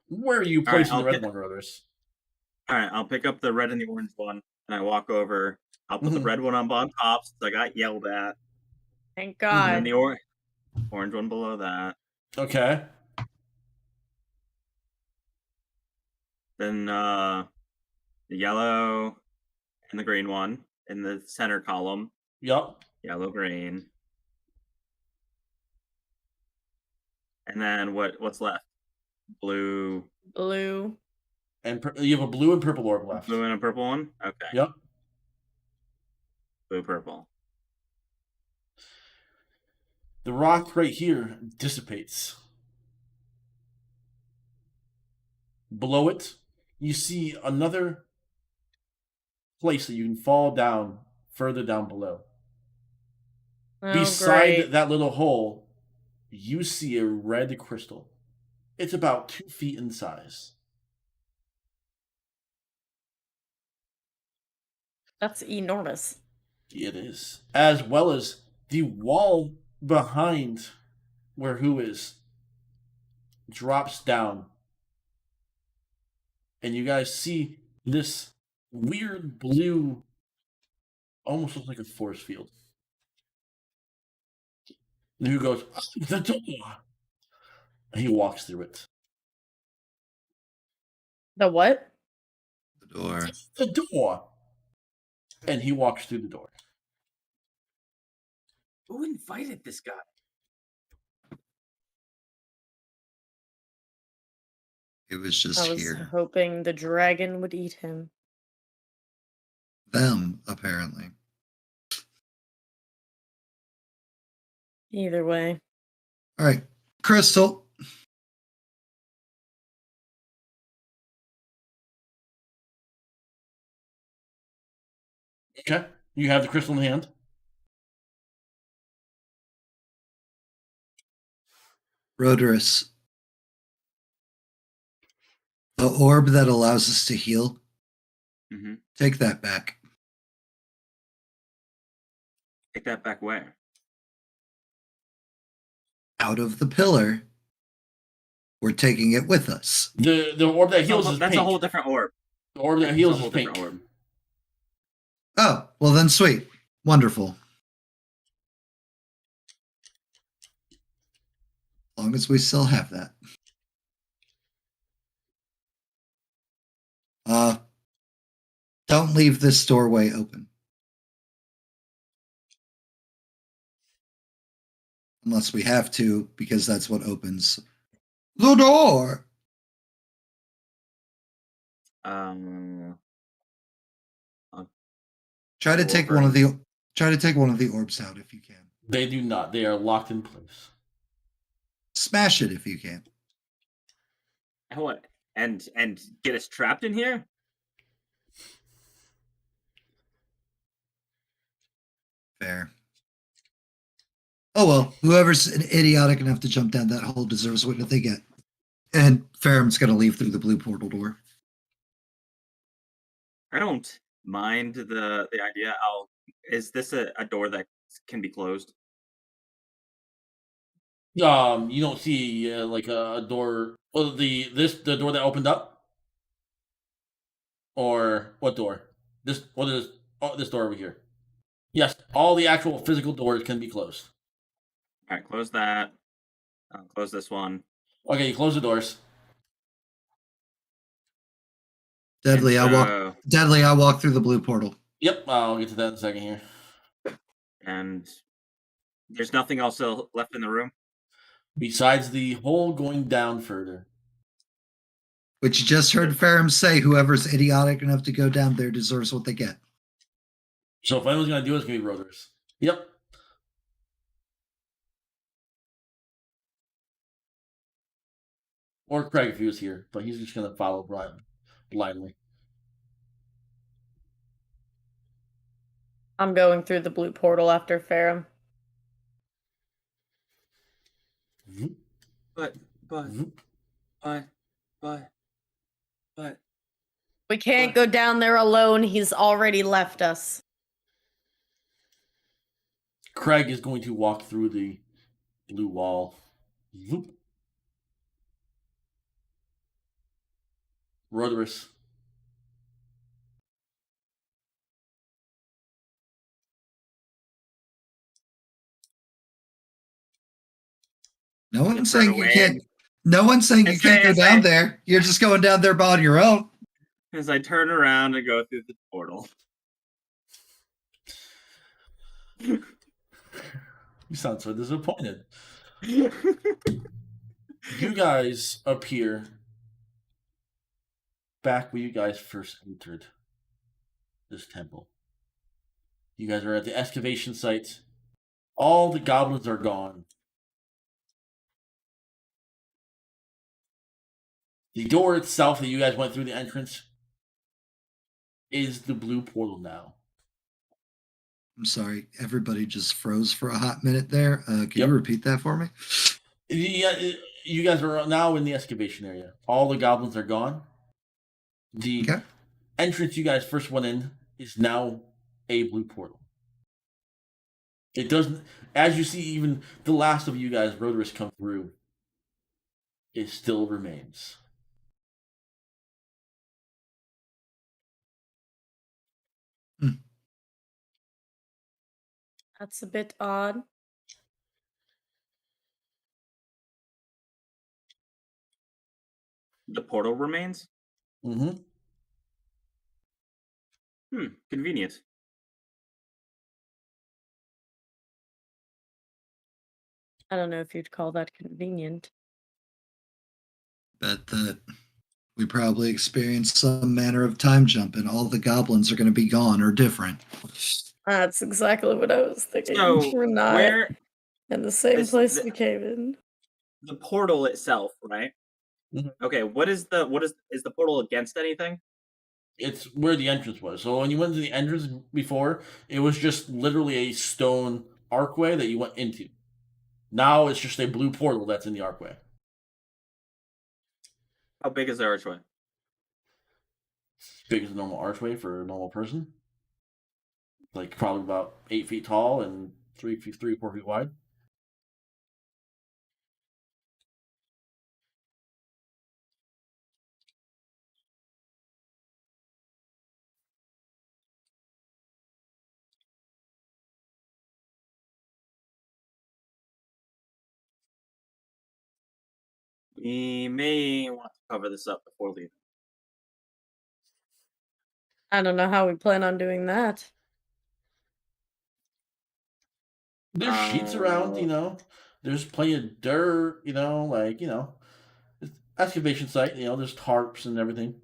where are you placing the red one, brothers? All right, I'll pick up the red and the orange one, and I walk over. I'll put the Mhm. red one on top since I got yelled at, Thank and God. then the orange one below that. Okay. Then the yellow and the green one in the center column. Yup. Yellow, green. And then what's left? Blue. Blue. And you have a blue and purple orb left. Blue and a purple one? Okay. Yep. Blue, purple. The rock right here dissipates. Below it, you see another place that you can fall down further down below. Oh, Beside great. that little hole, you see a red crystal. It's about 2 feet in size. That's enormous. It is. As well as the wall behind where who is drops down. And you guys see this weird blue, almost looks like a force field. And who goes, "Oh, the door." And he walks through it. The what? The door. The door. And he walks through the door. Who invited this guy? It was just I was here. hoping the dragon would eat him. Them, apparently. Either way. All right. Crystal. Okay. You have the crystal in hand. Rodorus. The orb that allows us to heal. Mm-hmm. Take that back. Take that back where? Out of the pillar. We're taking it with us. The orb that heals is That's pink. a whole different orb. The orb that That's heals a whole is pink. different orb. Oh, well then sweet. Wonderful. As long as we still have that. Don't leave this doorway open. Unless we have to, because that's what opens The door. Try to take one of the orbs out if you can. They do not. They are locked in place. Smash it if you can. What? And get us trapped in here? Fair. Oh well, whoever's idiotic enough to jump down that hole deserves what they get. And Ferrum's gonna leave through the blue portal door. I don't mind the idea. Is this a door that can be closed? You don't see like a door. Well, the door that opened up, or what door? This this door over here. Yes, all the actual physical doors can be closed. All right, close that. Close this one. Okay, you close the doors. Deadly, And I walk through the blue portal. Yep, I'll get to that in a second here. And there's nothing else left in the room? Besides the hole going down further. Which you just heard Ferrum say, whoever's idiotic enough to go down there deserves what they get. So if anyone's going to do it, it's going to be Rotors. Yep. Or Craig if he was here, but he's just going to follow Brian blindly. I'm going through the blue portal after Ferrum. But We can't go down there alone. He's already left us. Craig is going to walk through the blue wall. Rodorus. No one's Turn saying you away. can't. No one's saying you can't go down there. You're just going down there on your own. As I turn around and go through the portal. You sound so disappointed. You guys appear back where you guys first entered this temple. You guys are at the excavation site. All the goblins are gone. The door itself that you guys went through, the entrance, is the blue portal now. I'm sorry, everybody just froze for a hot minute there. Can you repeat that for me? Yeah, you guys are now in the excavation area. All the goblins are gone. The entrance you guys first went in is now a blue portal. It doesn't, as you see, even the last of you guys, Rodorus, come through, it still remains. That's a bit odd. The portal remains? Mm-hmm. Convenient. I don't know if you'd call that convenient. Bet that we probably experienced some manner of time jump and all the goblins are going to be gone or different. That's exactly what I was thinking. So We're not where in the same place we came in. the portal itself, right? Mm-hmm. Okay, is the portal against anything? It's where the entrance was. So when you went to the entrance before, it was just literally a stone archway that you went into. Now it's just a blue portal that's in the archway. How big is the archway? As big as a normal archway for a normal person. Like probably about 8 feet tall and 4 feet wide. We may want to cover this up before leaving. I don't know how we plan on doing that. There's sheets around, There's plenty of dirt, excavation site. There's tarps and everything.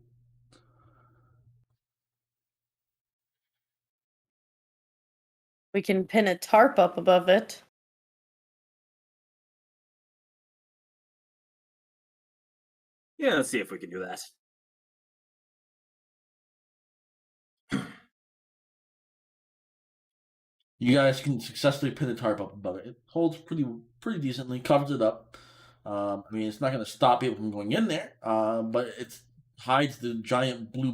We can pin a tarp up above it. Yeah, let's see if we can do that. You guys can successfully pin the tarp up above it. It holds pretty decently, covers it up. It's not going to stop people from going in there, but it hides the giant blue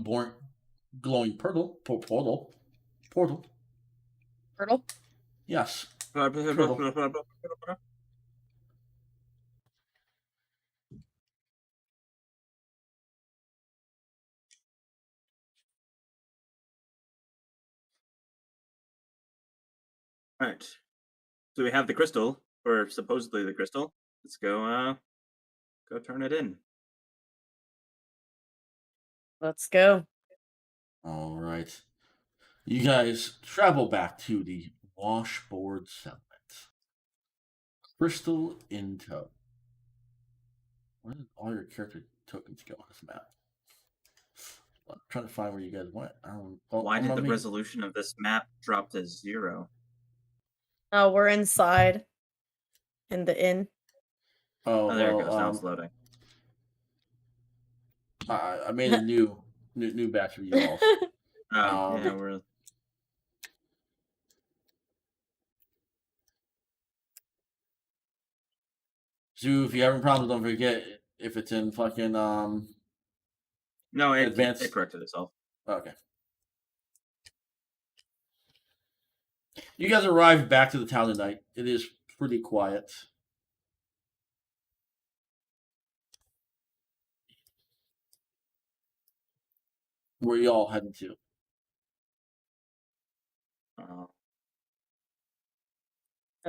glowing portal. Turtle? Yes. Alright. So we have the crystal, or supposedly the crystal. Let's go turn it in. Let's go. All right. You guys travel back to the washboard settlement. Crystal in tow. Where did all your character tokens go on this map? I'm trying to find where you guys went. Why did the resolution of this map drop to 0? Oh, we're inside. In the inn. Oh, there well, it goes. Now it's loading. I made a new batch of you all. Yeah, we're. Zoo, if you're having problems, don't forget if it's in fucking No, it advanced. corrected itself. Okay. You guys arrived back to the town tonight. It is pretty quiet. Where you all heading to?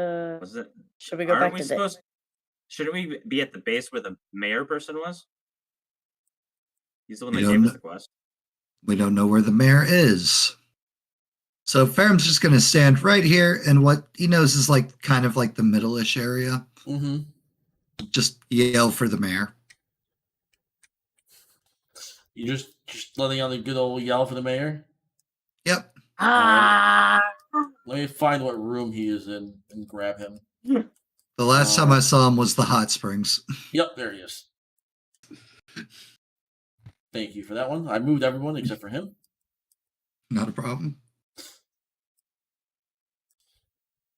Was it? Should we go back to the? Shouldn't we be at the base where the mayor person was? He's the one that gave us the quest. We don't know where the mayor is. So Ferrum's just going to stand right here, and what he knows is kind of like the middle-ish area. Mm-hmm. Just yell for the mayor. You just letting out a good old yell for the mayor? Yep. Ah! Let me find what room he is in and grab him. The last time I saw him was the hot springs. Yep, there he is. Thank you for that one. I moved everyone except for him. Not a problem.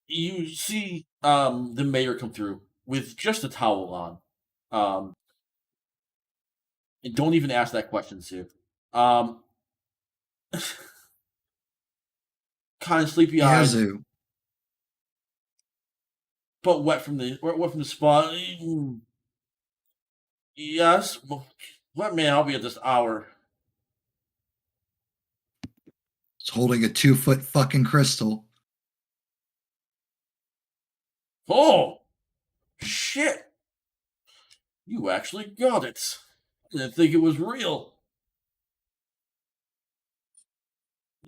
You see the mayor come through with just a towel on. And don't even ask that question, Sue. Kind of sleepy eyed. Yazoo. But wet from the spot. Yes. What may I help you at this hour? It's holding a 2-foot fucking crystal. Oh! Shit! You actually got it. I didn't think it was real.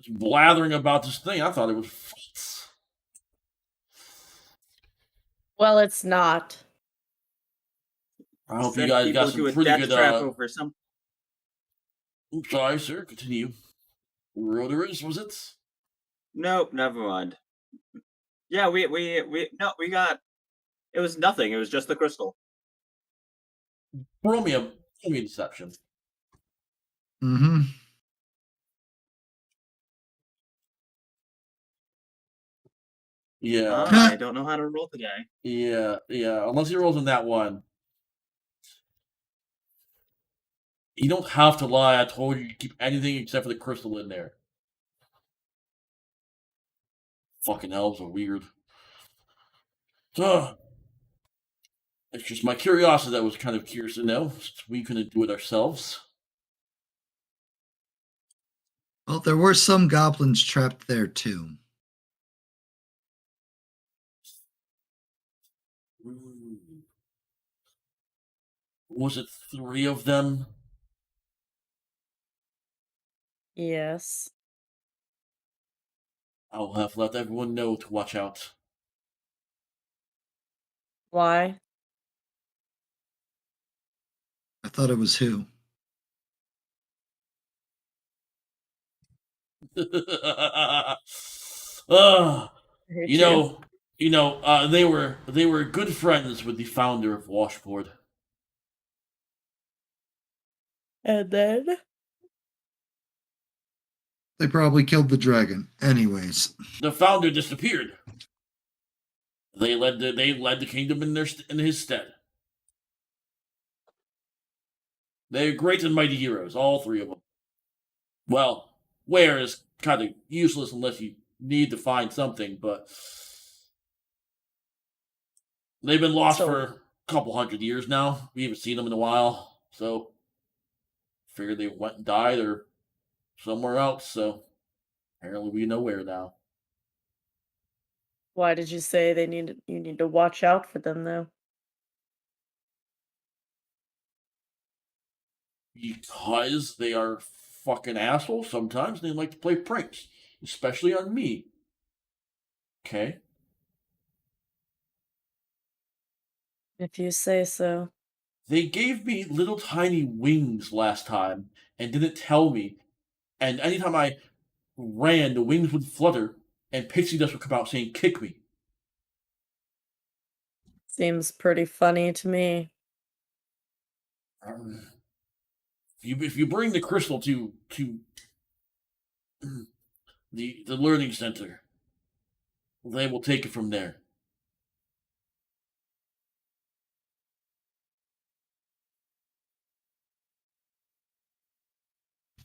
Just blathering about this thing, I thought it was false. Well, it's not. I hope you guys got some pretty good. Over some. I'm sorry, sir. Continue. Roderers, was it? Nope, never mind. Yeah, we got. It was nothing. It was just the crystal. Roll me a deception. Mm-hmm. Yeah. I don't know how to roll today. Yeah. Unless he rolls in that one. You don't have to lie. I told you to keep anything except for the crystal in there. Fucking elves are weird. So, it's just my curiosity that was kind of curious to know. We couldn't do it ourselves. Well, there were some goblins trapped there too. Was it 3 of them? Yes. I'll have let everyone know to watch out. Why? I thought it was who. uh, Hurt they were good friends with the founder of Washboard. And then They probably killed the dragon. Anyways, The founder disappeared. They led the kingdom in his stead. They're great and mighty heroes, all three of them. Well, Ware is kind of useless unless you need to find something, but they've been lost So- for a couple hundred years now. We haven't seen them in a while, so figured they went and died or somewhere else. So apparently we know where now. why did you say you need to watch out for them though? Because they are fucking assholes sometimes. They like to play pranks, especially on me. Okay? If you say so. They gave me little tiny wings last time and didn't tell me. And anytime I ran, the wings would flutter and pixie dust would come out saying, "Kick me." Seems pretty funny to me. If you bring the crystal to the learning center, they will take it from there.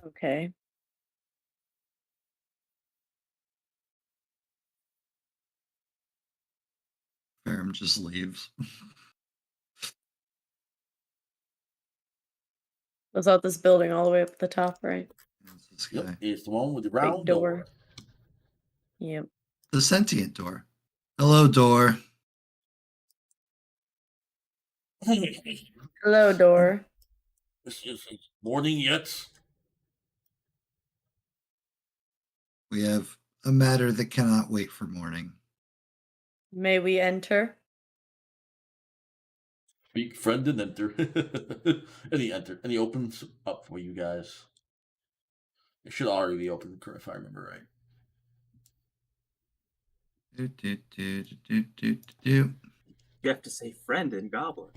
Okay. Ferrum just leaves. Was out this building all the way up at the top, right? That's this guy. Yep, it's the one with the round door. door. Yep. The sentient door. Hello, door. Hello, door. Is it morning yet? We have a matter that cannot wait for morning. May we enter? Speak, friend, and enter. And he opens up for you guys. It should already be open, if I remember right. Do. You have to say friend in Goblin.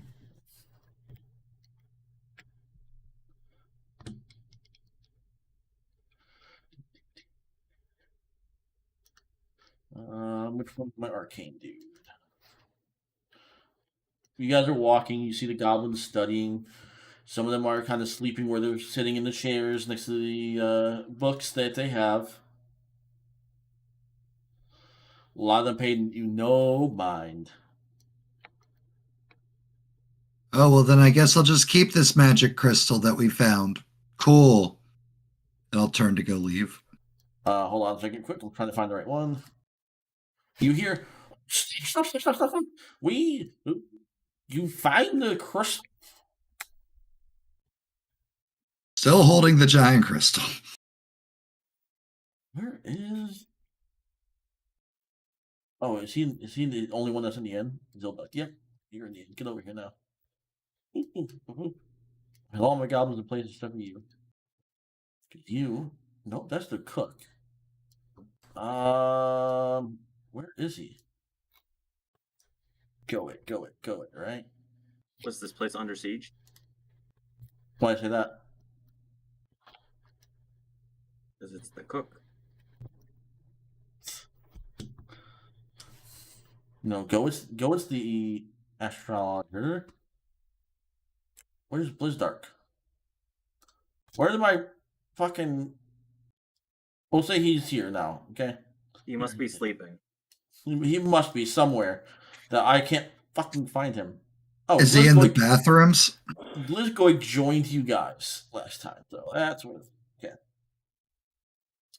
Which one's my arcane dude? You guys are walking. You see the goblins studying. Some of them are kind of sleeping where they're sitting in the chairs next to the books that they have. A lot of them paid you no mind. Oh, well, then I guess I'll just keep this magic crystal that we found. Cool. And I'll turn to go leave. Hold on a second, quick. I'm trying to find the right one. You hear, stop. You find the crystal. Still holding the giant crystal. Where is? Oh, is he the only one that's in the end? Zilbuck. Yep, you're in the end. Get over here now. And all my goblins in place except for you. You? No, that's the cook. Where is he? Go it, right? Was this place under siege? Why I say that? Because it's the cook. No, go it's the astrologer. Where's Blizzdark? Where's my fucking? We'll say he's here now, okay? He must be sleeping. He must be somewhere that I can't fucking find him. Oh, Is he in the bathrooms? Blizgoy joined you guys last time, though. That's what. Okay.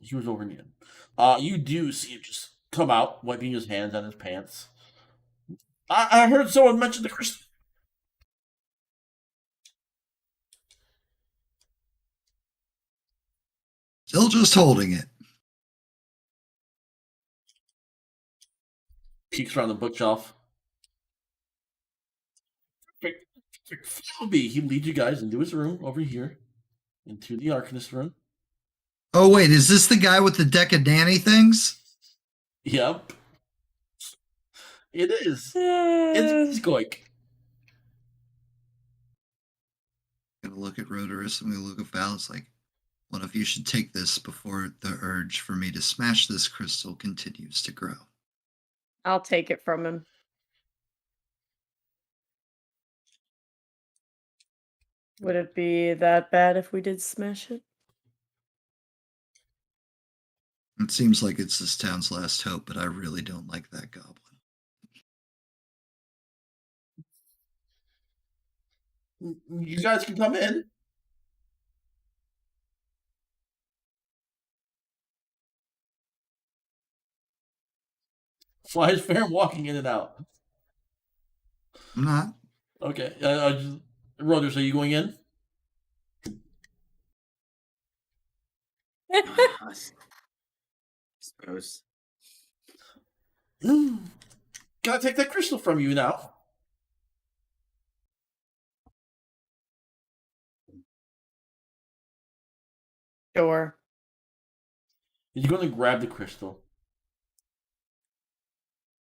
He was over near. You do see him just come out, wiping his hands on his pants. I heard someone mention the crystal. Still just holding it. Peeks around the bookshelf. Perfect. Follow me. He leads you guys into his room over here, into the Arcanist room. Oh wait, is this the guy with the deck of nanny things? Yep. It is. It's Goik. Gonna look at Rotary, I'm gonna look at Val. It's like, one of you should take this before the urge for me to smash this crystal continues to grow. I'll take it from him. Would it be that bad if we did smash it? It seems like it's this town's last hope, but I really don't like that goblin. You guys can come in. Why is Fair walking in and out? I'm not. Okay. Roders, are you going in? I suppose. Can I take that crystal from you now? Sure. You're going to grab the crystal.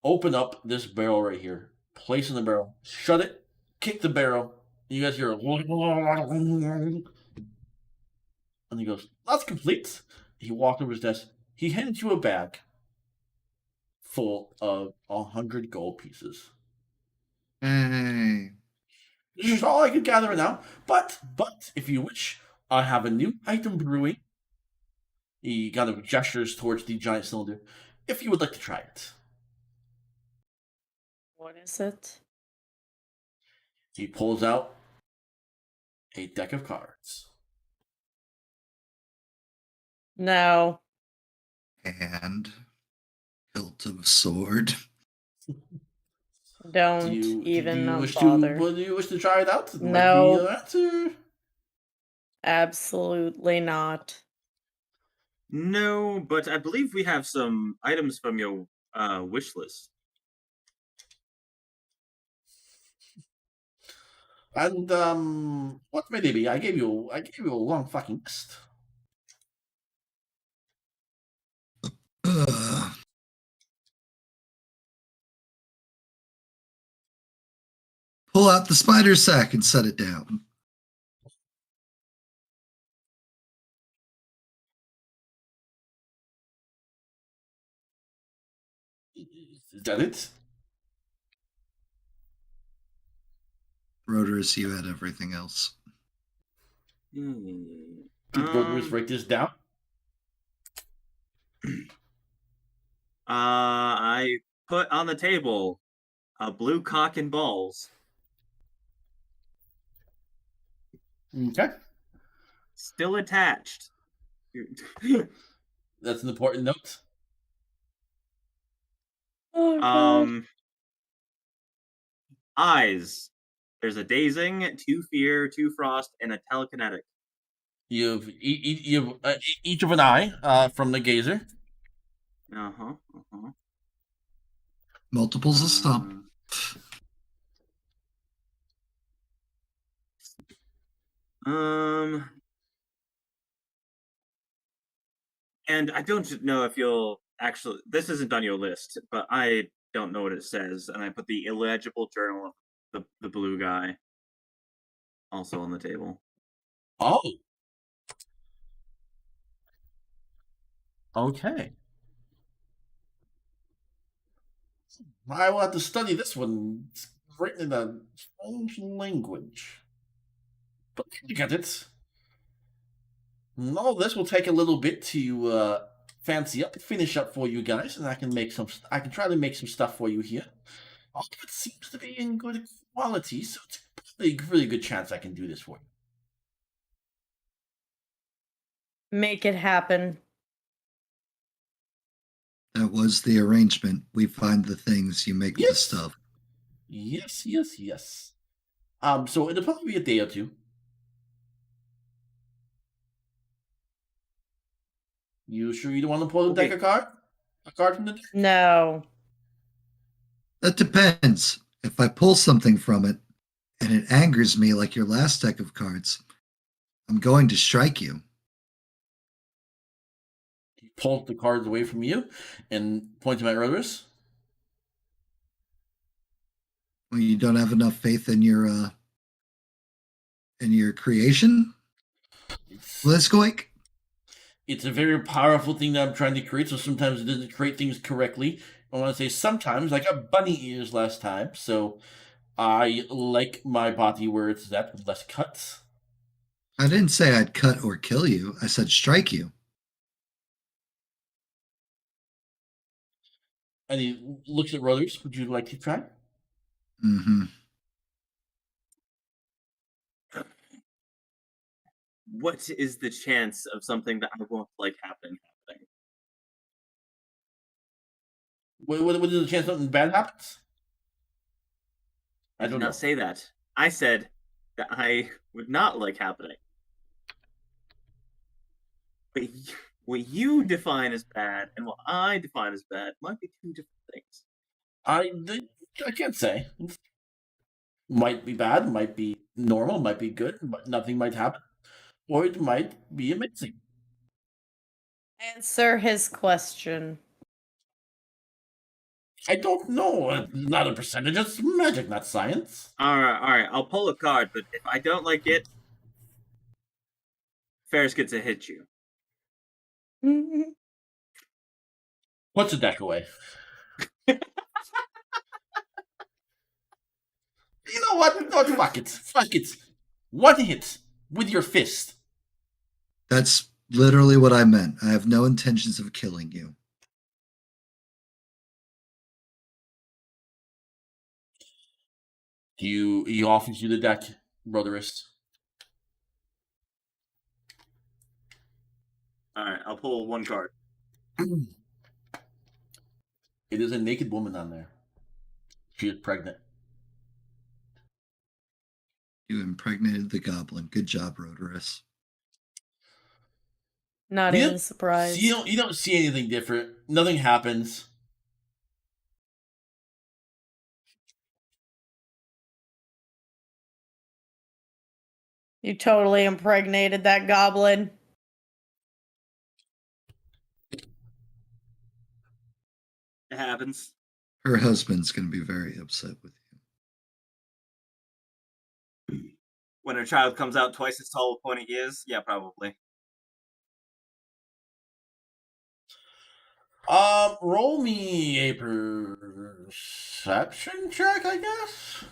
Open up this barrel right here. Place in the barrel. Shut it. Kick the barrel. You guys hear a... And he goes, that's complete. He walked over his desk. He handed you a bag full of 100 gold pieces. Hey. This is all I could gather now. But if you wish, I have a new item brewing. He kind of gestures towards the giant cylinder. If you would like to try it. What is it? He pulls out a deck of cards. No. And hilt of sword. Don't Do you even wish bother. do you wish to try it out? It might No. be an answer. Absolutely not. No, but I believe we have some items from your wish list. And what may they be? I gave you a long fucking list. Ugh. Pull out the spider sack and set it down. Is that it? Rotors, you had everything else. Did Rodriguez write this down? I put on the table a blue cock and balls. Okay. Still attached. That's an important note. Oh, God. Eyes. There's a dazing, 2 fear, 2 frost, and a telekinetic. You've each of an eye from the gazer. Multiples of stump. And I don't know if you'll actually. This isn't on your list, but I don't know what it says, and I put the illegible journal of the blue guy also on the table. Oh. Okay. I will have to study this one. It's written in a strange language. But you get it. No, this will take a little bit to fancy up and finish up for you guys, and I can try to make some stuff for you here. All of it seems to be in good quality, so it's probably a really good chance I can do this for you. Make it happen. That was the arrangement. We find the things, you make the Yes. stuff. Yes. So it'll probably be a day or two. You sure you don't want to pull the deck a card? A card from the deck? No. That depends. If I pull something from it, and it angers me like your last deck of cards. I'm going to strike you. He pulls the cards away from you and points them at Rotors. Well, you don't have enough faith in your creation, Bliskoik. It's a very powerful thing that I'm trying to create, so sometimes it doesn't create things correctly. I want to say sometimes, like I got bunny ears last time, so I like my body where it's at with less cuts. I didn't say I'd cut or kill you. I said strike you. And he looks at Rotors. Would you like to try? Mm-hmm. What is the chance of something that I won't like happening? What is the chance something bad happens? I did not say that. I said that I would not like happening. But what you define as bad and what I define as bad might be two different things. I can't say. Might be bad, might be normal, might be good, but nothing might happen. Or it might be amazing. Answer his question. I don't know. It's not a percentage. It's magic, not science. All right. I'll pull a card, but if I don't like it, Ferris gets to hit you. Puts the deck away. You know what? No, fuck it. Fuck it. One hit with your fist. That's literally what I meant. I have no intentions of killing you. He offers you the deck, Brotherist. All right, I'll pull one card. It is a naked woman on there. She is pregnant. You impregnated the goblin. Good job, Rotors. Not even surprised. You don't see anything different. Nothing happens. You totally impregnated that goblin. It happens. Her husband's going to be very upset with you. When her child comes out twice as tall as when he is, yeah, probably. Roll me a perception check, I guess.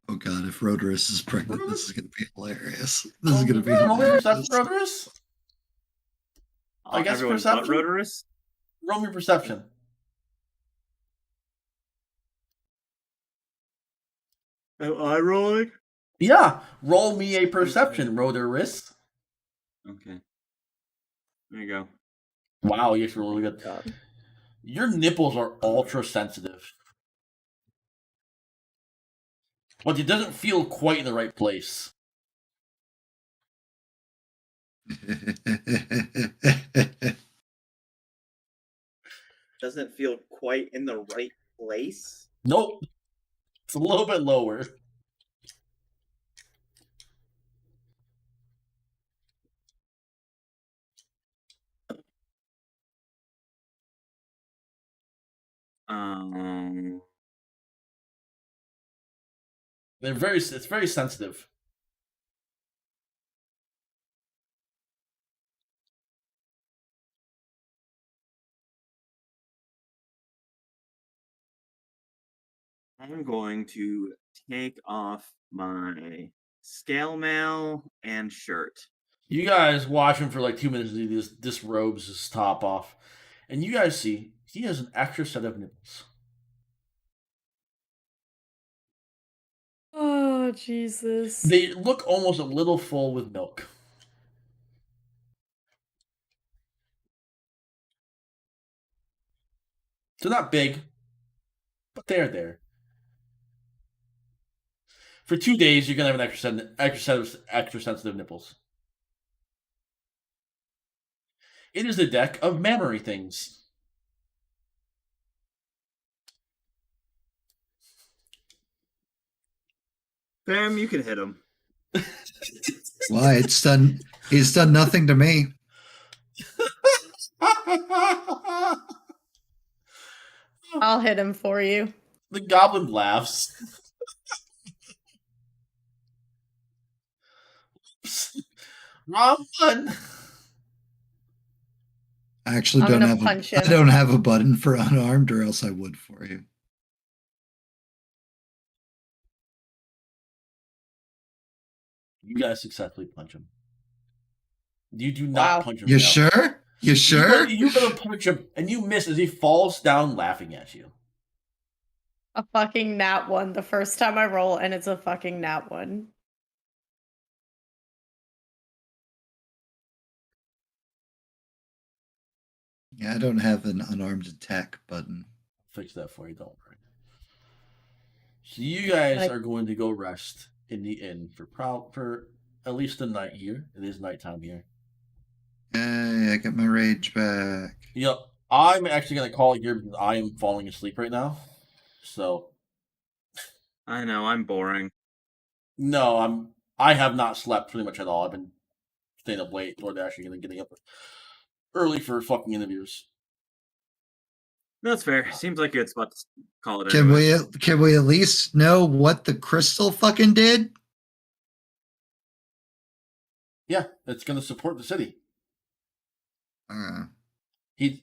Oh god, if Rotors is pregnant, this is going to be hilarious. This is going to be Roll me hilarious. perception, Rotors. I guess Everyone perception. but Rotors? Roll me perception. Am I rolling? Yeah, roll me a perception, Rotors. Okay. There you go. Wow, you're really good. God. Your nipples are ultra sensitive. But it doesn't feel quite in the right place. Doesn't feel quite in the right place. Nope. It's a little bit lower. It's very sensitive. I'm going to take off my scale mail and shirt. You guys watch him for like 2 minutes as he disrobes his top off. And you guys see he has an extra set of nipples. Oh, Jesus. They look almost a little full with milk. They're not big, but they're there. For 2 days, you're gonna have an extra set of extra sensitive nipples. It is a deck of mammary things. Bam, you can hit him. Why? He's done nothing to me. I'll hit him for you. The goblin laughs. Wrong one. I actually I'm don't gonna have punch I him. don't have a button for unarmed, or else I would for you. You guys successfully punch him. You do not Wow. punch him. You down. sure? You sure? You're gonna punch him, and you miss as he falls down laughing at you. A fucking nat 1 the first time I roll, and it's a fucking nat 1. Yeah, I don't have an unarmed attack button. Fix that for you, don't worry. So you guys Like- are going to go rest in the inn for at least the night here. It is nighttime here. Yay, I get my rage back. Yep. I'm actually gonna call it here because I am falling asleep right now. So I know, I'm boring. no, I have not slept pretty much at all. I've been staying up late or actually getting up early for fucking interviews. That's fair. Seems like it's about to call it. Can anyway. we at least know what the crystal fucking did? Yeah, it's gonna support the city. Uh, The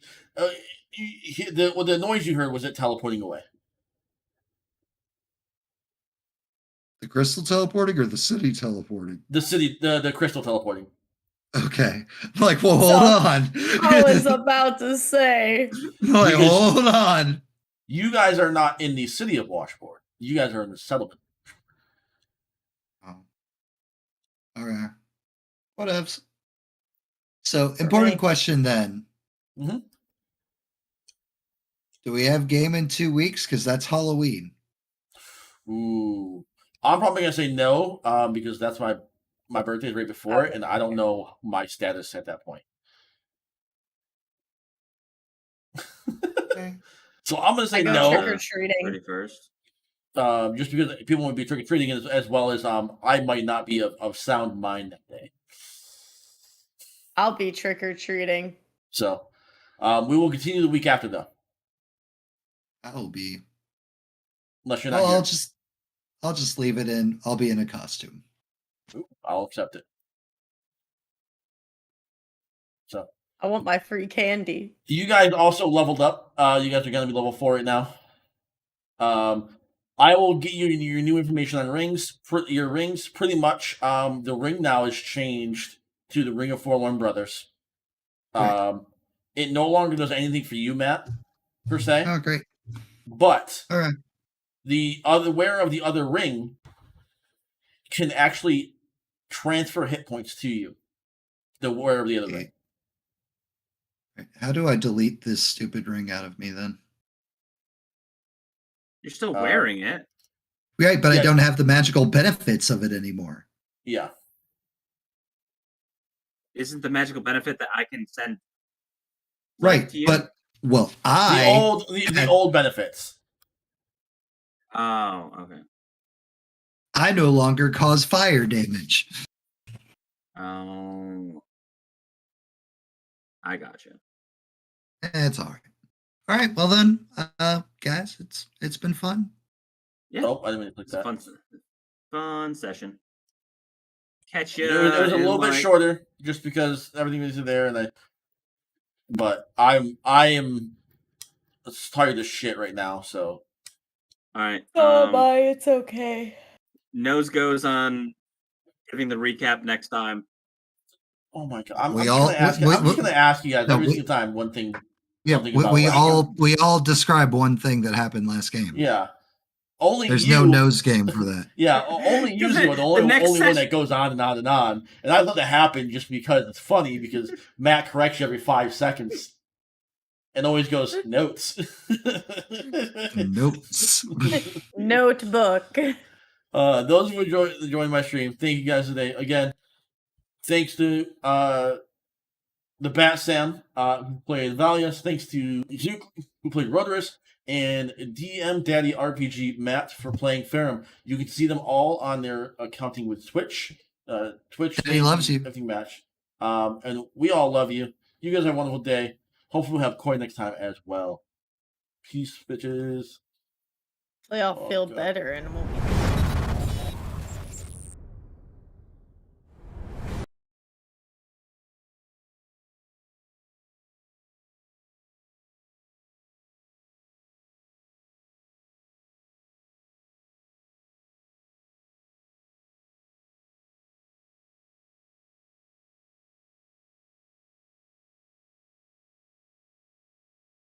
noise you heard was it teleporting away. the crystal teleporting or the city teleporting? The city, the crystal teleporting. Okay. Like, well, hold So, on. I was about to say. Like, Because- hold on. You guys are not in the city of Washboard. You guys are in the settlement. Oh. Okay. Whatevs. So, important me. question then. Mhm. Do we have game in 2 weeks? Because that's Halloween. Ooh, I'm probably gonna say no, because that's my birthday is right before it, and I don't know my status at that point. Okay. So I'm gonna I say go no, trick or treating. 31st. just because people won't be trick or treating, as well as I might not be of sound mind that day. I'll be trick or treating. So we will continue the week after though, I'll be. unless you're not Well, here. I'll just leave it in. I'll be in a costume. Ooh, I'll accept it. So I want my free candy. you guys also leveled up. You guys are gonna be level 4 right now. I will get you your new information on rings. For your rings, pretty much. The ring now is changed to the Ring of 4-1 Brothers. Right. It no longer does anything for you, Matt, per se. Oh, great. But All right. the other wearer of the other ring can actually transfer hit points to you. The wearer of the other ring. How do I delete this stupid ring out of me then? You're still wearing it. Right, but Yeah. I don't have the magical benefits of it anymore. Yeah. Isn't the magical benefit that I can send? Right, to you? but well, The old benefits. Oh, okay. I no longer cause fire damage. Oh, I gotcha. It's all right. All right, well then, guys, it's been fun. Yeah, Oh, I didn't mean to click it's a that. fun session. Catch you. It was a little bit shorter, just because everything was there, but I am tired as shit right now. So All right. Oh, bye. It's okay. Nose goes on giving the recap next time. oh my god, I'm We just all- gonna ask. we- I'm just gonna ask you guys no, every we- single time one thing. Yeah, Something about we what- all describe one thing that happened last game. Yeah, only There's you, no nose game for that. Yeah, only you The- are the the only next one session- that goes on and on and on. And I let that happen just because it's funny because Matt corrects you every 5 seconds and always goes notes. Notes. Notebook. Those who joined my stream, thank you guys today. Again, thanks to the Bat Sam, who played Valius. Thanks to Zuke, who played Rodorus, and DM Daddy RPG Matt for playing Ferrum. You can see them all on their accounting with Twitch. Twitch. Daddy loves you. Everything match. And we all love you. You guys have a wonderful day. Hopefully we'll have Koi next time as well. Peace, bitches. We all Oh, feel God. better and we'll be